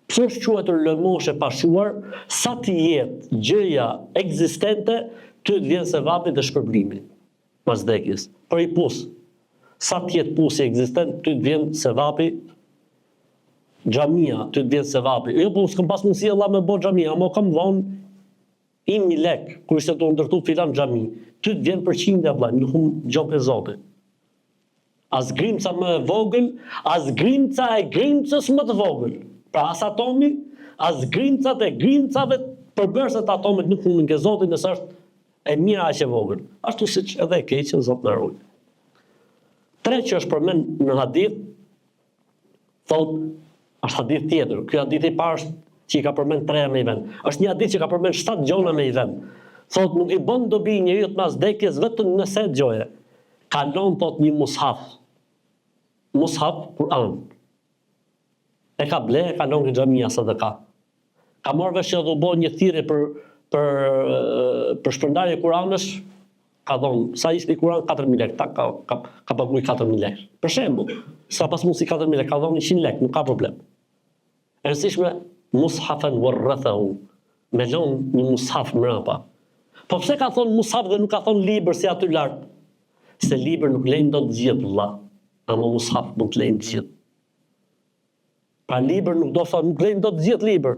Pse është quajtur lëmoshë e pashuar? Sa të jetë gjëja ekzistente, ty të vjen sevapi dhe shpërblimi pas vdekjes. Për i pus. Sa të jetë pusi ekzistent, ty të vjen sevapi. Xhamia, ty të vjen sevapi. Jo, po s'kam pas mundësi Allah me bë xhamia, ama kam dhënë 1.000 lekë kur ishte të ndërtu filan xhami. Ty të vjen përqindja vllai, nuk hum gjok e Zotit. As grimca më e vogël, as grimca e grimcës më të vogël. Pra as atomi, as grimcat e grimcave përbërëse të atomit nuk humbin ke Zoti nëse është e mira aq e vogël. Ashtu siç edhe e keqen Zot na ruaj. Tre që është përmend në hadith, thot, është hadith tjetër. Ky hadith i parë që i ka përmend 3 me i vend. Është një hadith që ka përmend 7 gjona me i vend. Thot, nuk i bën dobi njeriu pas vdekjes vetëm nëse gjoje. Kalon thot një mushaf. Mushaf Kur'an. E ka ble, e kalon në xhamia sadaka. Ka marrë vesh që do bën një thirrje për shpërndarje Kur'anësh. Ka thonë, sa ishte i Kur'an 4.000 lekë, ka paguaj 4.000 lekë. Për shembull, sa pas mundsi 4.000 lekë, ka thonë 100 lekë, nuk ka problem. E rëndësishme, mushafan warrathahu, me lënë një mushaf mbrapa. Po pse ka thonë mushaf dhe nuk ka thonë libër si aty lart? Se libër nuk lejnë dot gjithë vëlla, ama mushaf mund të lejnë gjithë. Pra libër nuk do thonë nuk lejnë dot gjithë libër,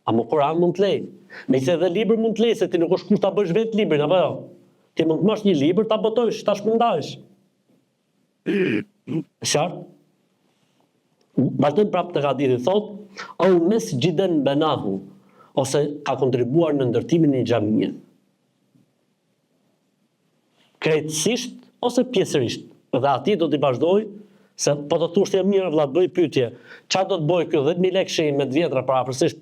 ama Kur'an mund të lejnë. Meqenëse edhe libër mund të lejnë, se ti nuk është kusht ta bësh vetë librin, apo jo? Ti mund të marrësh një libër, ta botojsh, ta shpërndajsh. Qartë? Vazhdojmë prapë të hadithi, thot, au mesjiden banahu, ose ka kontribuar në ndërtimin e xhamie. krejtësisht ose pjesërisht. Dhe ati do t'i vazhdoj, se po të thushtë e mirë, vlla, bëj pyetje, çfarë do të bëj ky 10.000 lekë shim me 2 vjetra parapërsisht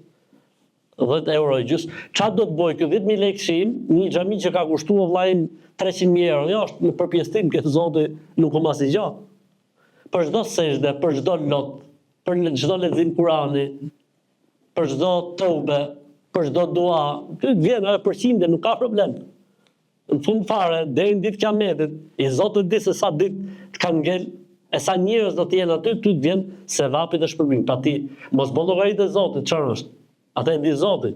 10 euro e gjys, çfarë do të bëj ky 10.000 lekë shim, një xhami që ka kushtuar vllajin 300.000 euro, jo, është në përpjestim, këtë zoti nuk o mas i gjatë. Për çdo sejdë, për çdo lot, për çdo lexim Kurani, për çdo tobe, për çdo dua, këtë vjen edhe përqindje, nuk ka problem. Në fund fare, deri në ditë kiametit, i Zotit di se sa ditë kanë ngel, e sa njerëz do të jenë aty, ty të vjen sevapi dhe shpërbimi. Pa ti, mos bë llogaritë e Zotit, çfarë është? Atë e di Zoti.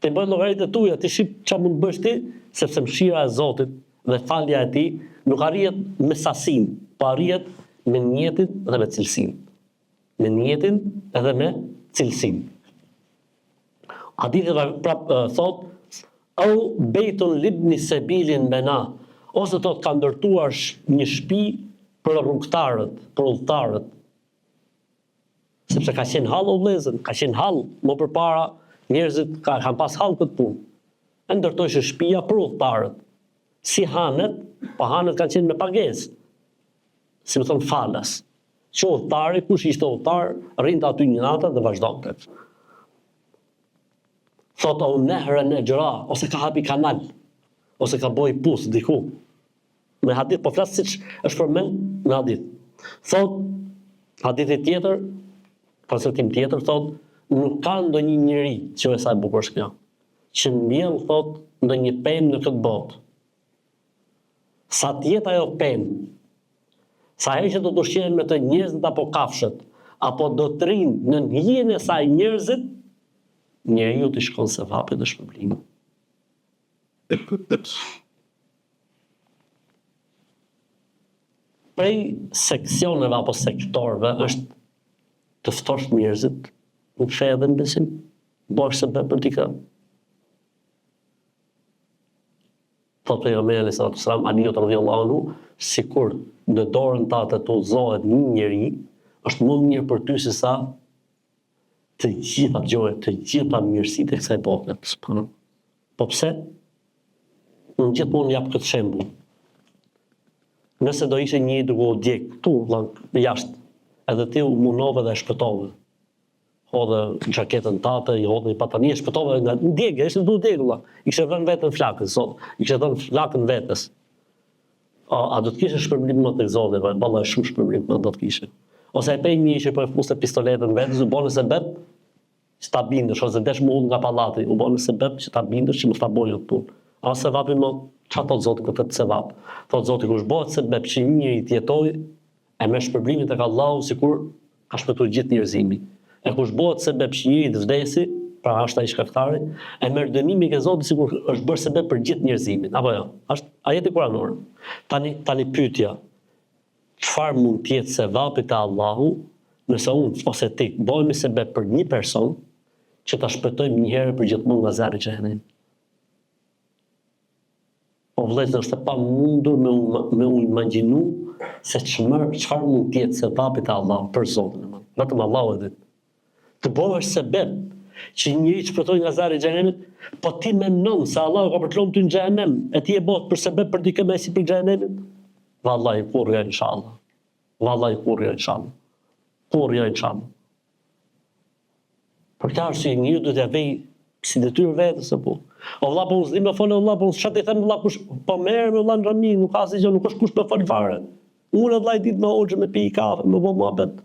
Ti bën llogaritë tuaja, ti shih çfarë mund bësh ti, sepse mëshira e Zotit dhe falja e tij nuk arrihet me sasinë, po arrihet me niyetin dhe me cilësinë. Me niyetin edhe me cilësinë. Hadithi prap thot, au bejtun libni sebilin bena, ose thot ka ndërtuar një shtëpi për rrugtarët, për udhëtarët. Sepse ka qenë hall o vëllezër, ka qenë hall, më përpara njerëzit kanë pas hall këtë punë. E ndërtoi shtëpia për udhëtarët. Si hanet, po hanet kanë qenë me pagesë. Si më thon falas. Që udhëtari, kush ishte udhëtar, rrinte aty një natë dhe vazhdonte. Thot o nehrën e gjëra, ose ka hapi kanal, ose ka boj pus diku. Me hadith, po flasë siç është përmend në hadith. Thot, hadithi tjetër, konceptim tjetër, thot, nuk ka ndonjë njeri, që e sa e bukur është kjo, që mbjell, thot, ndonjë pemë në këtë botë. Sa tjetë ajo pemë, sa herë që do të ushqehen me të njerëzit apo kafshët, apo do të rinë në hijen e saj njerëzit, njeriu të shkon sevapi dhe shpërblimi. Prej seksioneve apo sektorëve është të ftosh njerëzit në fe dhe në besim, bësh sebeb për t'i kërë. Thot pejgamberi alayhis salam, Aliut radhiyallahu anhu, sikur në dorën tatë të udhëzohet një njeri, është më mirë për ty se sa të gjitha gjohet, të gjitha mirësitë e kësaj bote. Po pse? Unë gjithmonë jap këtë shembull. Nëse do ishe një duke u djeg këtu, jashtë, edhe ti u munove dhe e shpëtove. Hodhe xhaketën tate, i hodhe i patani, e shpëtove nga djegë, ishte du djegë, ishe vënë vetën flakën, ishe dhënë flakën vetës. A do të kishe shpërblim më të Zoti, valla shumë shpërblim më do të kishe. Ose e pe një që po e fuste pistoletën vetës, u bone sebeb që ta bindësh, ose desh më ullë nga pallati, u bone sebeb që ta bindësh që më ta bojë të punë. A sevapi më, çfarë thot Zoti këtë sevap? Thot Zoti kush bëhet sebeb që një njeri të jetojë e me shpërblimin tek Allahu sikur ka shpëtuar gjithë njerëzimin. E kush bëhet sebeb që njëri të vdesi, pra është ai shkaktari, e merr dënimin ke Zoti sikur është bërë sebeb për gjithë njerëzimin. Apo jo? Është ajeti kuranor. Tani pyetja. Çfarë mund të jetë sevapi te Allahu nëse unë ose ti bëhemi sebeb për një person që ta shpëtojmë një herë për gjithmonë nga zjarri i xhenemit? Po vëllezër, është e pamundur me u imagjinu se çfarë mund të jetë sevapi te Allahu për Zotin e madh. Vetëm Allahu e di. Të bëhesh sebeb që njëri të shpëtojë nga zjarri i xhenemit, po ti mendon se Allahu ka për të lënë ty në xhenem, e ti e bëhet për sebeb për dikë më si për xhenemit? Vallahi kurrë inshallah. Vallahi kurrë inshallah. Kurrë inshallah. Për këtë arsye njeriu duhet të vej si detyrë vetes apo. O vlla po uzdim me fol, o vlla po çfarë të them vlla kush po merr me vlla në rami, nuk ka asgjë, nuk është kush të fol fare. Unë vllai ditë me hoxhë me pi kafe, me bë muhabet.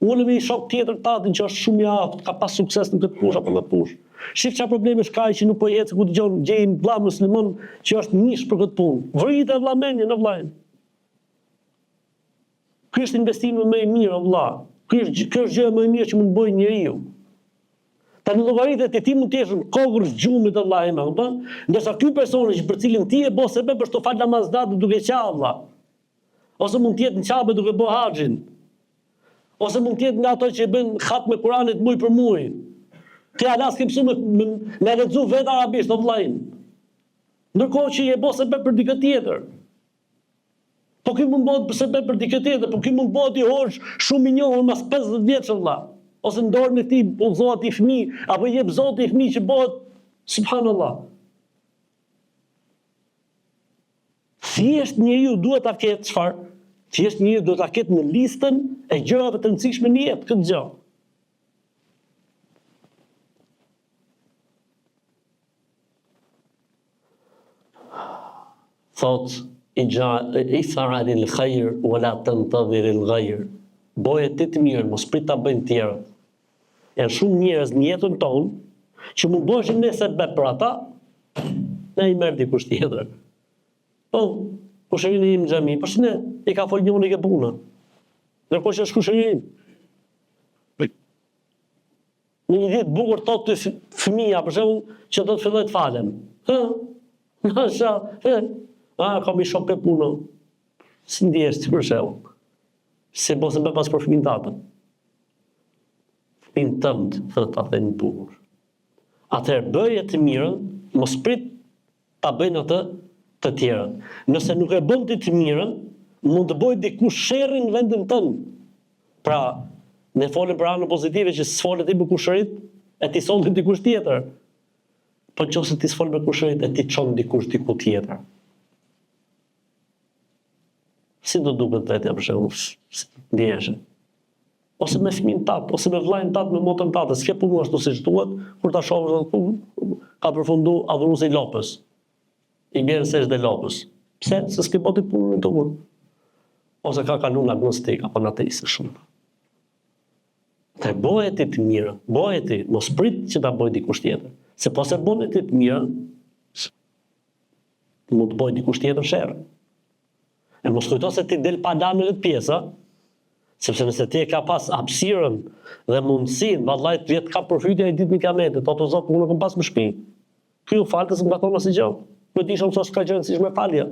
Unë me shok tjetër tatin që është shumë i aftë, ka pas sukses në këtë push apo në push. Shif çfarë probleme ka që nuk po ecë ku dëgjon gjejmë vlla musliman që është nish për këtë punë. Vritë vlla mendje në vllajin. Ky është investimi më i mirë vlla. Ky është gjë më e mirë që mund bëjë njeriu. Tani llogaritë ti mund të jesh në kokër gjumit të vllajit, më kupton? Ndërsa ky person që për cilin ti e bë sebeb për të fal namazdat duke qallë vlla. Ose mund të jetë në Qabe duke bë haxhin. Ose mund të jetë nga ato që bën khat me Kuranit muj për muj. Ti alas ke mësuar me lexu vetë arabisht o vllajin. Ndërkohë që i e bë sebeb për dikë tjetër. Po ky mund bëhet për sebeb për dikë tjetër, po ky mund bëhet i hoxh shumë i njohur mas 50 vjeç vlla. Ose në dorën e tij udhëzohet i fëmijë, apo i jep Zoti i fëmijë që bëhet subhanallahu. Thjesht njeriu duhet ta ketë çfarë? Thjesht njeriu duhet ta ketë në listën e gjërave të rëndësishme në jetë këtë gjë. Thot ifara lil khair wala tantadhir al ghayr. Boje ti të mirë, mos prit ta bëjnë tjerët. Janë shumë njerëz në jetën tonë që mund bëshin nesër be për ata, ne i merr dikush tjetër. Po, kushërinë në xhami, po shine, i ka folë njëri ke puna. Ndërkohë që është kushërinë. Në një ditë bukur thotë fëmia, për shembull, që do të filloj të falem. Kam i shok ke punë. Si ndihesh ti për shembull? Se mos e bë pas për fëmin tatën. Fëmin tënd, thot ta thënë bukur. Atëherë bëje të mirën, mos prit ta bëjnë atë të tjerët. Nëse nuk e bën ti të mirën, mund të bëjë dikush sherrin në vendin tënd. Pra, ne folëm për anën pozitive që s'folet ti me kushërit, e ti solli dikush tjetër. Po nëse ti s'fol me kushërit, e ti çon dikush diku tjetër. Si do duket vetja për shembull, ndihesh. Ose me fëmin tat, ose me vllajën tat, me motën tat, s'ke punu ashtu siç duhet, kur ta shohësh ka përfundu adhuruesi i lopës. I bën sesh dhe lopës. Pse? Se s'ke boti punën e tuaj. Ose ka kanun agnostik apo ateist shumë. Të bëje ti të mirë, bëje ti, mos prit që ta bëj dikush tjetër. Se po se bën ti të mirë, mund të bëj dikush tjetër sherr. E mos kujto se ti del pa dalë në këtë pjesë, sepse nëse ti e ka pas hapësirën dhe mundësinë, vallai të vjet ka përfytja e ditën e kiametit, o të zot unë kam pas në shtëpi. Ky u falë se më ka thonë asgjë gjë. Po di shumë se ka gjë si më falje.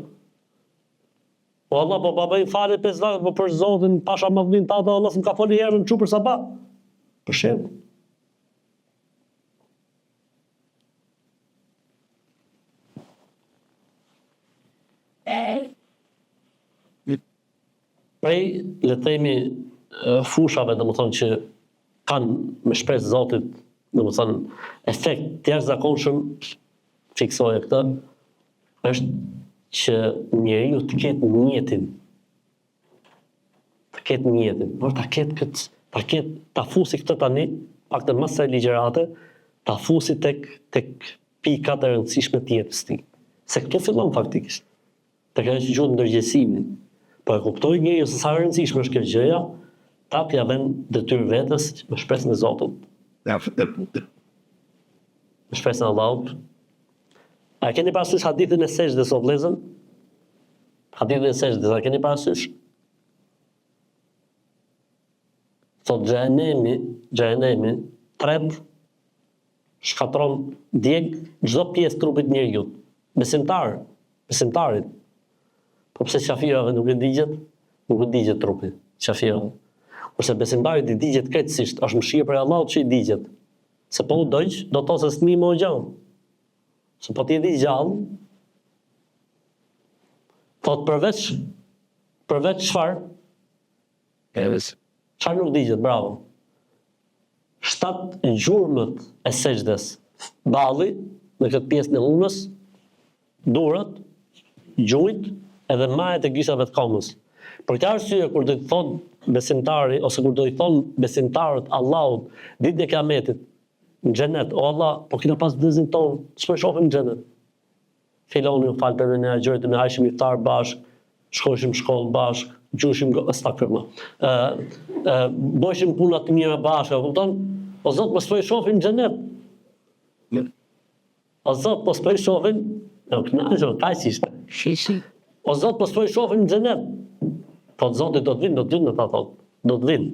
Po Allah po bëj falë 5 vjet, po për Zotin pasha madhin tata Allah më ka folë herën çu për sabah. Për shemb. Prej, le të themi, fushave, domethënë që kanë me shpresë Zotit, domethënë efekt të jashtëzakonshëm, fiksoje këtë, është që njeriu të ketë mjetin. Të ketë mjetin, por ta fusi këtë tani, pak të mësë e ligjerate, ta fusi tek pikat e rëndësishme të jetës tij. Se këtu fillon faktikisht. Tek ajo që quhet ndërgjegjësimi. Po e kuptoj njeriu se sa e rëndësishme është kjo gjëja, ta t'ia vën detyrë vetes me shpresën e Zotit. Me shpresën e Allahut. A keni parasysh hadithin e sejdës o vëllezër? Hadithin e sejdës, a keni parasysh? Thot xhenemi tret shkatron djeg çdo pjesë trupit njeriu. Besimtarit. Po pse qafirave nuk e digjet trupi, qafirave. Ose besimtarit i digjet krejtësisht, është mëshirë për Allahut që i digjet. Se po u dojq, do të thosë se s'mi më o gjallë. Se po ti di gjallë, thot përveç çfarë? Çfarë nuk digjet, bravo. 7 gjurmët e sejdës, balli, në këtë pjesën e unës, durët, gjujt, edhe majet e gishave të komës. Për këtë arsye, kur do të thonë besimtari, ose kur do i thonë besimtarët Allahut, ditën e kiametit, në xhenet, o Allah, po kina pas vëllezërin tonë, ç'po shohim në xhenet. Filoni u falë për në gjërat me hajshim iftar bashk, shkoshim shkollë bashk, gjushim astakërma. Bëjshim puna të mira bashkë, kupton? O Zot, mos po i shohim në xhenet. O Zot, mos po i shohim, kaq ishte. O Zot, po s'po i shohim në xhenet. Thot Zoti do të vinë, ata thot. Do të vinë.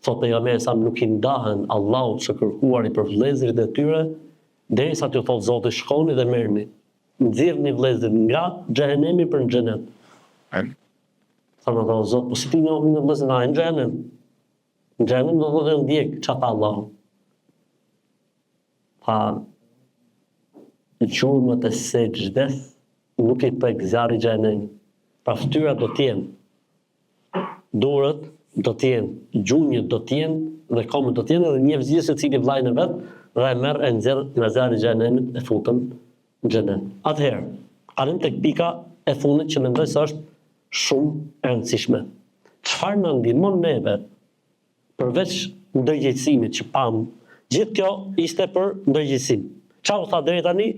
Thot pejgamberi sa nuk i ndahen Allahut së kërkuari për vëllezërit e tyre, derisa t'ju thot Zoti shkoni dhe merrni. Nxirrni vëllezërit nga xhenemi për në xhenet. Thonë ata, Zot, po si ti njohim në vëllezërin në xhenem? Në xhenem do të ndjek çfarë tha Allahu. Pa gjurmët e sejdës nuk i prek zjarri i xhenemit. Pra fytyrat do t'jenë, durët do t'jenë, gjunjët do t'jenë, dhe komët do t'jenë, dhe një vëzhgjës e cili vllajën e vet, dhe e merr e nxjerr nga zjarri i xhenemit e futën në xhenem. Atëherë, arrim tek pika e fundit që mendoj se është shumë e rëndësishme. Çfarë na ndihmon neve përveç ndërgjegjësimit që pam, gjithë kjo ishte për ndërgjegjësim. Çfarë u tha deri tani?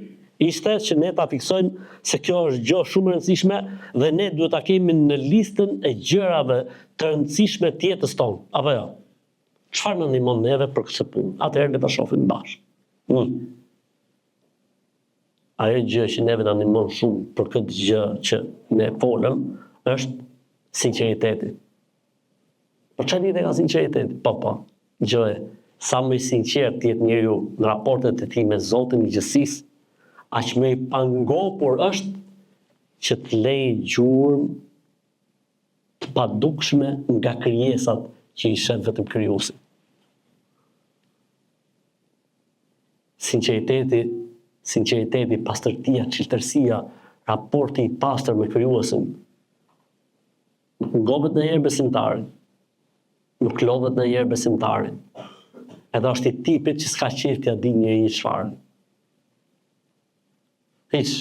Ishte që ne ta fiksojmë se kjo është gjë shumë e rëndësishme dhe ne duhet ta kemi në listën e gjërave të rëndësishme të jetës tonë, apo jo? Çfarë na ndihmon neve për këtë punë? Atëherë le ta shohim bashkë. Ajo gjë që neve na ndihmon shumë për këtë gjë që ne folëm është sinqeriteti. Po çfarë lidhje ka sinqeriteti? Po, gjë sa më i sinqert të jetë njeriu në raportet e tij me Zotin i gjithësisë, aq më i pangopur është që të lejë gjurmë të padukshme nga krijesat që i shet vetëm krijuesi. Sinqeriteti, pastërtia, çiltërsia, raporti i pastër me krijuesin nuk ngopet ndonjëherë besimtarin. Nuk lodhet ndonjëherë besimtarin. Edhe është i tipit që s'ka qejf t'ia di njëri çfarë. Hiç.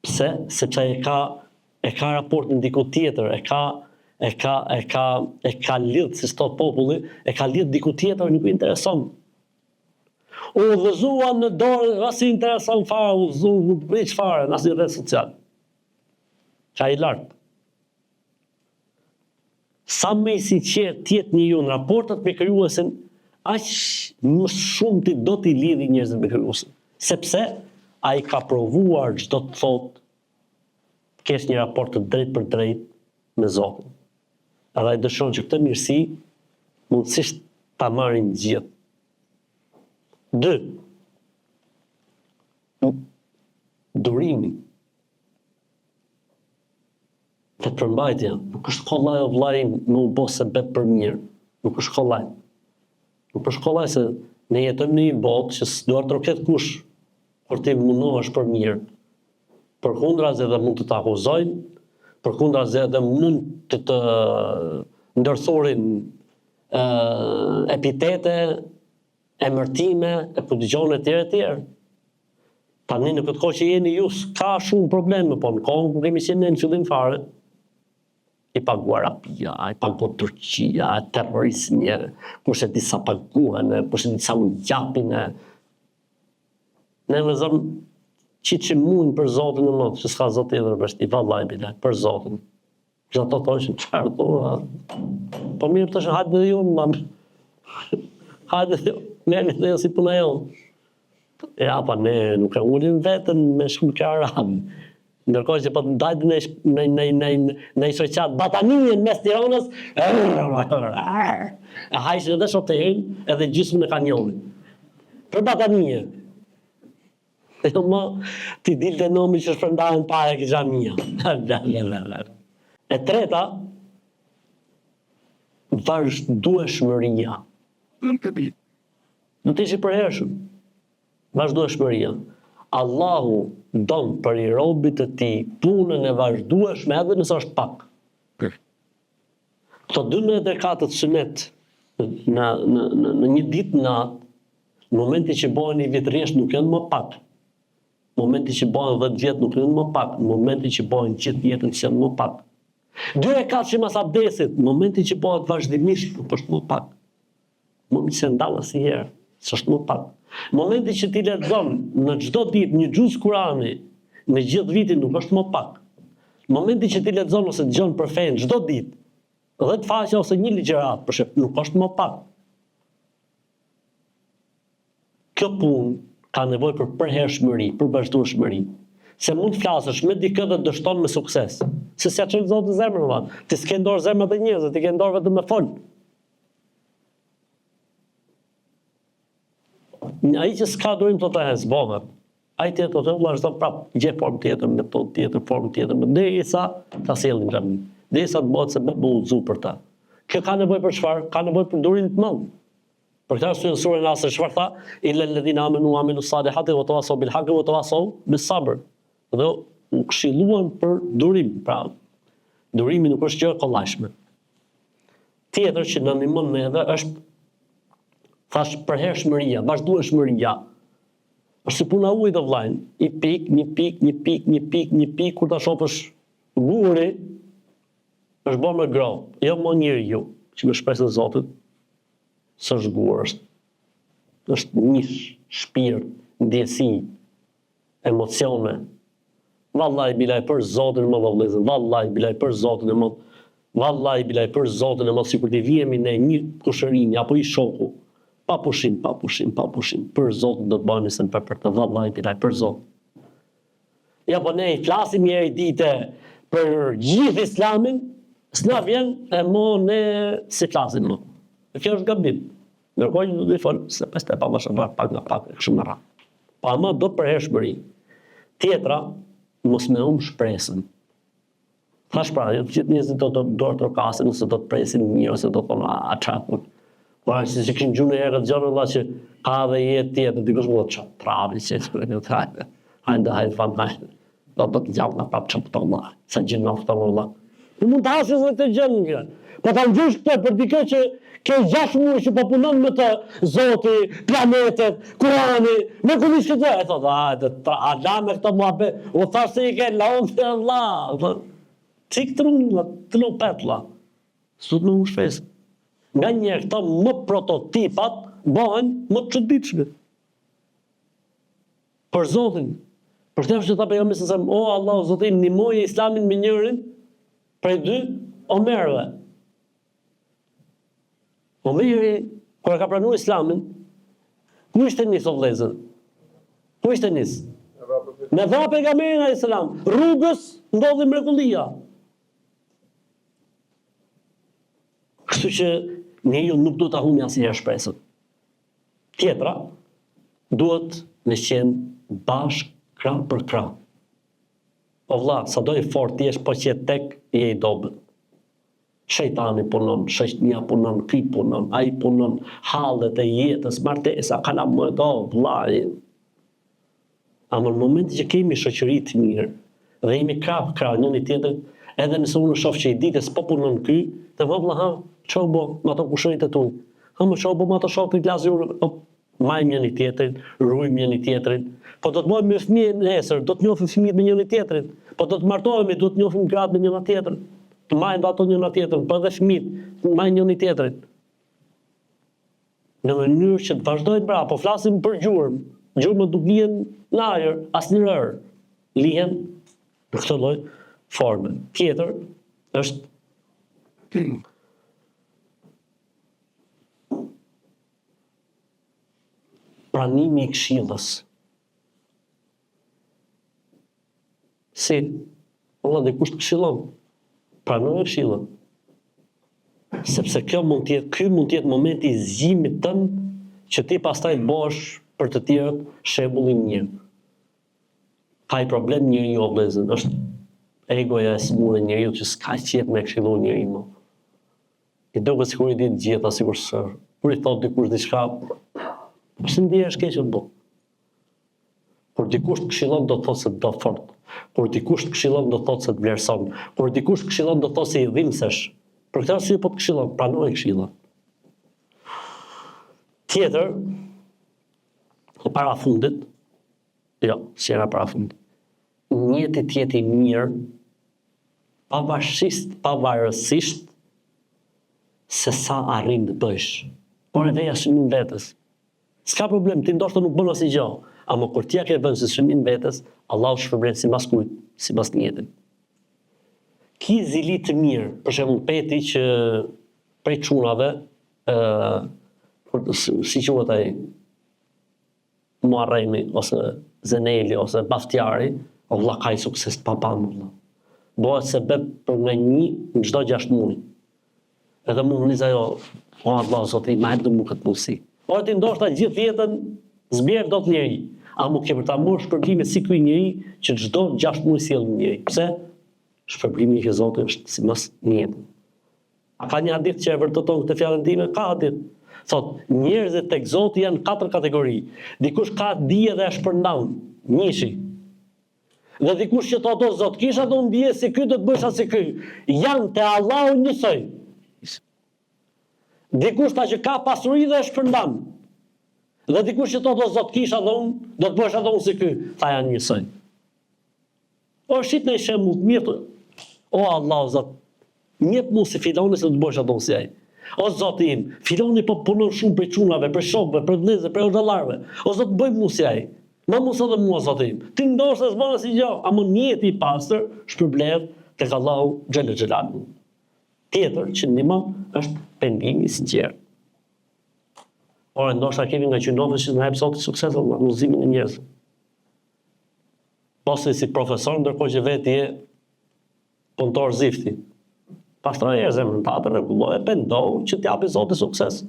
Pse? Sepse e ka raport në diku tjetër, e ka lidh, si thot populli, e ka lidh diku tjetër, nuk i intereson. U udhëzuan në dorë, as i intereson fare, u bëj çfarë, në asnjë rrjet social. Qa i lartë. Sa më i sinqert të jetë njeriu në raportet me krijuesin, aq më shumë ti do t'i lidhi njerëzit me krijuesin. Sepse ai ka provuar çdo të thotë kesh një raport të drejtë për drejtë me Zotin. Edhe ai dëshon që këtë mirësi mundësisht ta marrin gjithë. 2. Durimi. Të përmbajtja, nuk është kollaj o vlajnë në u bo se bet për mirë. Nuk është kollaj. Nuk është kollaj se ne jetojmë në një botë që s'duar të roket kush kur ti mundohesh për mirë. Përkundrazi edhe mund të të akuzojnë, përkundrazi edhe mund të ndërthurin epitete, emërtime, e përdigjone tjere. Tani në këtë kohë që jeni ju s'ka shumë probleme, po në kohën kur kemi qenë në fillim fare, i paguar Arabia, i paguar Turqia, terrorizmi, kurse disa paguhen, kurse disa mund japin. Ne vëzëm qitë që mund për Zotin e Madh, që s'ka Zot tjetër vështi, vallaj bile, për Zotin. Që ato thoshin, çfarë thua? Po mirë të hajde dhe ju, hajde dhe ju, merrni dhe ju si puna jonë. Ja, pa ne nuk e ulim vetën me shkullë arabë. Ndërkohë që po të ndajtë në i shoqat batanien mes Tiranës, e hajshin edhe shoterin edhe gjysmën e kanjonit. Për batanien. E më ti dilte nomi që shpërndahen pare këgja mija. E treta, vazhdueshmëria. Do të ishi përhershëm. Vazhdueshmëria. Allahu don për i robit të tij punën e vazhdueshme edhe nëse është pak. Këto 12 sunet në një ditë natë, në momenti që bëhen i vitërjesht nuk janë më pak. Në momenti që bëhen 10 vjet nuk janë më pak. Në momenti që bëhen gjithë jetën që janë më pak. 2 rekat që mas abdesit, në momenti që bëhet vazhdimisht nuk është më pak. Momenti që ndalë asnjëherë, s'është më pak. Momenti që ti lexon në çdo ditë një xhuz Kurani, në gjithë vitin nuk është më pak. Momenti që ti lexon ose dëgjon për fen çdo ditë, 10 faqe ose një ligjërat, për shembull, nuk është më pak. Kjo punë ka nevojë për përhershmëri, për vazhdueshmëri. Se mund të flasësh me dikë dhe dështon me sukses. Se s'ja çon Zoti zemrën valla. Ti s'ke dorë zemrat e njerëzve, ti ke dorë vetëm me fol. Ai që s'ka durim të të zbohet, ai tjetër të vazhdon prap, gje formë tjetër, metodë tjetër, formë tjetër, derisa ta sjellin xhamin, derisa të bëhet se bëhet udhëzu për ta. Kjo ka nevojë për çfarë? Ka nevojë për durim të madh. Për këtë arsye surën Asr çfarë tha? Illa alladhina amanu wa amilu salihati wa tawasaw bil haqqi wa tawasaw bis sabr. Dhe u këshilluan për durim, pra durimi nuk është gjë e kollajshme. Tjetër që na ndihmon neve është thash përhershmëria, vazhdueshmëria. Është si puna ujit të vllajnë, një pik, kur ta shohësh guri, është bërë me grop, jo më njeriu, që me shpresën e Zotit, s'është gur, është një shpirt, ndjesi, emocione. Vallahi bilaj për Zotin më vëllezër, vallahi bilaj për Zotin më, vallahi bilaj për Zotin më, sikur të vihemi në një kushërinj apo i shoku, pa pushim, për Zotin do të bëhemi se për të, vallahi bilaj për Zotin. Ja po ne i flasim njëri dite për gjithë islamin, s'na vjen e mo ne si flasim më. Kjo është gabim. Ndërkohë që do të folë, se pas të pa më shumë pak nga pak, kështu më radhë. Pa më do të përhershmëri. Tjetra, mos me shpresën. Thash pra, gjithë njerëzit do të dorë trokasin, ose do të presin mirë, ose do të thonë a çapun. Po si që kishin gjunë herë të gjallë valla që ka dhe jetë tjetër, dikush më thotë çat travi që të thajë. Hajde fam hajde. Do të gjallë nga prapë çapton valla. Sa gjë në ofton valla. Nuk mund të hasësh edhe këtë gjë nga. Po ta ngjush këtë për dikë që ke 6 muaj që po punon me të Zoti, planetet, Kurani, me kush që gjë, e thotë, a la me këto muhabe, u thash se i ke laon te Allah. Çik trulla, të lo petlla. Sot më shpesë. Nga njerë këta më prototipat bëhen më të çuditshme. Për Zotin, për shkak që ta pejgamberi se o Allah, Zotin, ndihmoje Islamin me njërin prej 2 Omerëve. Omeri, kur ka pranuar Islamin, ku ishte nis o vëllezër? Ku ishte nis? Me dha pejgamberin alayhis salam, rrugës ndodhi mrekullia. Kështu që njeriu nuk duhet ta humbi asnjëherë shpresën. Tjetra, duhet me qenë bashkë krah për krah. O vlla, sado i fortë jesh, po që tek je i dobët. Shejtani punon, shoqënia punon, ky punon, ai punon, hallet e jetës, martesa, kalamë, do, vllai. Ama në momentin që kemi shoqëri të mirë, dhe jemi krah njëri tjetrit, edhe nëse unë shoh që i ditës po punon ky, të vëlla ha, çau bo, me ato kushërit e tu. Ha më çau bo me ato shokët glazur, majmë njëri tjetrin, ruajmë njëri tjetrin. Po do të bëjmë me fëmijë nesër, do të njohim fëmijët me njëri tjetrin. Po do të martohemi, do të njohim gratë me njëra tjetrën. Të majnë ato njëra tjetrën, po edhe fëmijët, të majnë njëri tjetrin. Në mënyrë që të vazhdojnë pra, po flasim për gjurmë. Gjurmët nuk lihen në ajër, as në rër. Lihen në këtë lloj forme. Tjetër është pranimi i këshillës. Si, Allah dikush të këshillon, pranoj këshillën. Sepse ky mund të jetë momenti i zgjimit tënd që ti pastaj bësh për të tjerët shembull i mirë. Ka i problem njeriu o vëllezër, është egoja e smurë e njeriu që s'ka qejf me këshillu njeriu. I duket sikur i di të gjitha, sikur së. Kur i thot dikush diçka, pse ndihesh keq apo? Kur dikush të këshillon do të thotë se do fort. Kur dikush të këshillon do të thotë se të vlerëson. Kur dikush të këshillon do të thotë se i dhimbsesh. Për këtë arsye po të këshillon, pranoj këshillën. Tjetër, e para fundit, jo, si era para fundit. Njëti tjetë i mirë, pavarësisht se sa arrin të bësh. Por e veja shënin vetës. S'ka problem, ti ndoshta nuk bën asgjë, ama kur ti ja ke vënë se shënin vetës, Allahu shpërblen sipas kujt, sipas niyetit. Ki zili të mirë, për shembull peti që prej çunave, si quhet ai, Muarremi ose Zeneli ose Baftjari, Allah ka i sukses të papanë. Bëhet sebeb për nga 1 në çdo 6 muaj. Edhe mund nis ajo, o Allah, Zoti, ma jep më këtë mundësi. Por ti ndoshta gjithë jetën zbjer dot njëri, a nuk ke për ta marrë shpërblimin si ky njeri që çdo 6 muaj sjell njëri. Pse? Shpërblimi i Zotit është sipas niyetit. A ka një hadith që e vërteton këtë fjalën time? Ka hadith. Thot, njerëzit tek Zoti janë 4 kategori. Dikush ka dije dhe e shpërndan, njëshi. Dhe dikush që thotë o Zot, kisha do ndije si ky do të bësh as si ky. Janë te Allahu njësoj. Dikush ta që ka pasuri dhe e shpërndan. Dhe dikush që thotë zot kisha dhe unë, do të bësh edhe unë si ky, tha janë njësoj. O shit në shembull të mirë. O Allah zot, njep mu si filoni se do të bësh edhe unë si ai. O zoti im, filoni po punon shumë për çunave, për shokëve, për vëllezërve, për udallarëve. O zot bëj mu si ai. Ma mos edhe mua zoti im. Ti ndoshta s'bën asnjë gjë, ama njeti i pastër shpërblet tek Allahu xhelal xhelalu. Tjetër që ndihmon është pendimi i sinqert. Ora ndoshta kemi nga qynofe që na jep sot sukses në udhëzimin e njerëzve. Pasi si profesor ndërkohë që vetë je punëtor zifti. Pastaj e zemrën ta të rregulloj, pendohu që t'japi Zoti sukses.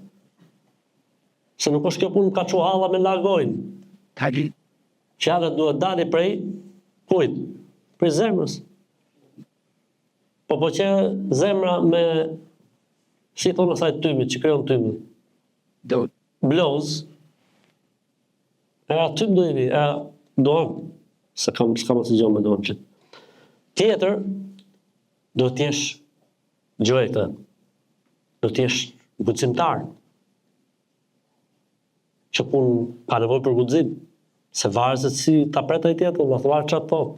Se nuk është kjo punë ka çuhalla me largojnë. Qara duhet dalë prej kujt? Prej zemrës. Po që zemra me si thonë asaj tymit, që krijon tymin. Bloz. Tym do i vi, doam. Se kam asnjë gjë me doam që. Tjetër, do t'jesh gjojtë. Do t'jesh guximtar. Që pun ka nevojë për guxim. Se varet se si ta pret ai tjetër, do thua çfarë thot.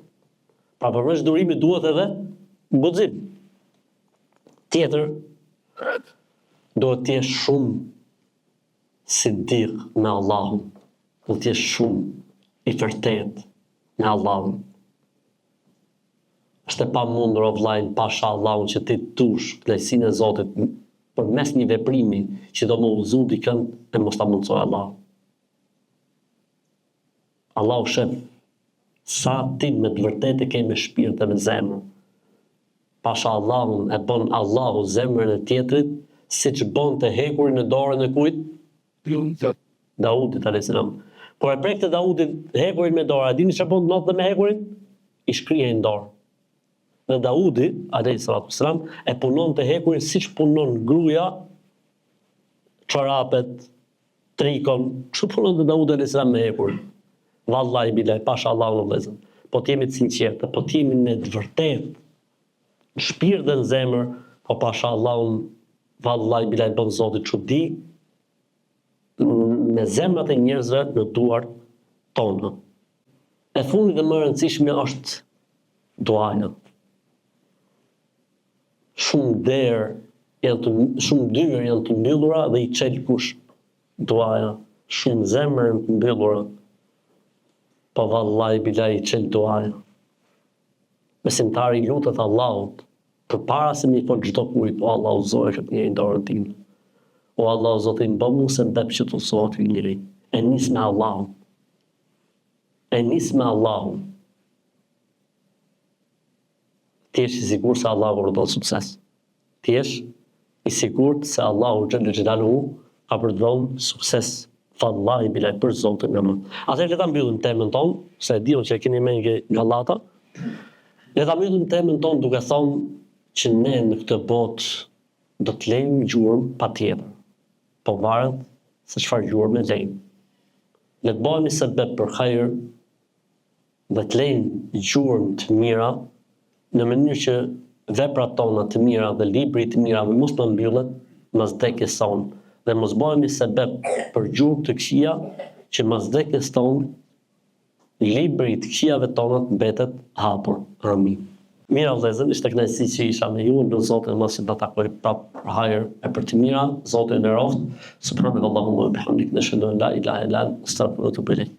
Pra përveç durimit duhet edhe guxim. Tjetër, do të jesh shumë sidik me Allahun. Do të jesh shumë i vërtet me Allahun. Është e pamundur o vllajin pasha Allahun që ti tush kënaqësinë e Zotit përmes një veprimi që do më udhëzoj dikën e mos ta mundsoj Allahun. Allahu shef sa ti me të vërtetë ke me shpirt dhe me zemër. Pasha Allahun e bën Allahu zemrën e tjetrit siç bën të hekurin në dorën e kujt? Daudit alayhis salam. Kur e prekte Daudit hekurin me dorë, a dini çfarë bën natë me hekurin? I shkrihej në dorë. Dhe Daudi alayhis salam e punon të hekurin siç punon gruaja çorapet, trikon, çu punon të Daudi alayhis salam me hekurin. Vallahi bilaj, pasha Allahun o vëllezër. Po të jemi të sinqertë, po të jemi në të vërtetë, në shpirt dhe në zemër, po pasha Allahun, vallahi bilaj bën Zoti çudi me zemrat e njerëzve në duart tona. E fundit dhe më e rëndësishme është duaja. Shumë dyert janë të mbyllura dhe i çel kush duaja. Shumë zemër janë të mbyllura. Po vallahi bilaj i çel duaja. Besimtari lutet Allahut përpara se mi fol çdo kujt, o Allahu zoje këtë një dorën tim. O Allahu Zoti më bëm se mbep që të sot i njëri. E nis me Allahun. E nis me Allahun. Ti je i sigurt se Allahu do të sukses. Ti je i sigurt se Allahu xhallahu xhelalu ka për të dhënë sukses. Vallahi bilaj për Zotin në më. Atëherë le ta mbyllim temën tonë, se e diun që e keni me nga Gallata. Le ta mbyllim temën tonë duke thonë që ne në këtë botë do të lejmë gjurmë patjetër. Po varet se çfarë gjurmë lejmë. Le të bëhemi sebeb për hajër dhe të lejmë gjurmë të mira në mënyrë që veprat tona të mira dhe libri të mira mos të mbyllet mas vdekjes sonë. Dhe mos bëhemi sebeb për gjurmë të këqija që mas vdekjes tonë libri të këqijave tona të mbetet hapur. Amin. Mira vëllezër, ishte kënaqësi që isha me ju, në Zotin mos i ta takoj prapë për hajër e për të mira, Zoti e nderoft. Subhanallahu wa bihamdihi, nashhadu an la ilaha illa anta, astaghfiruka wa atubu ilayk.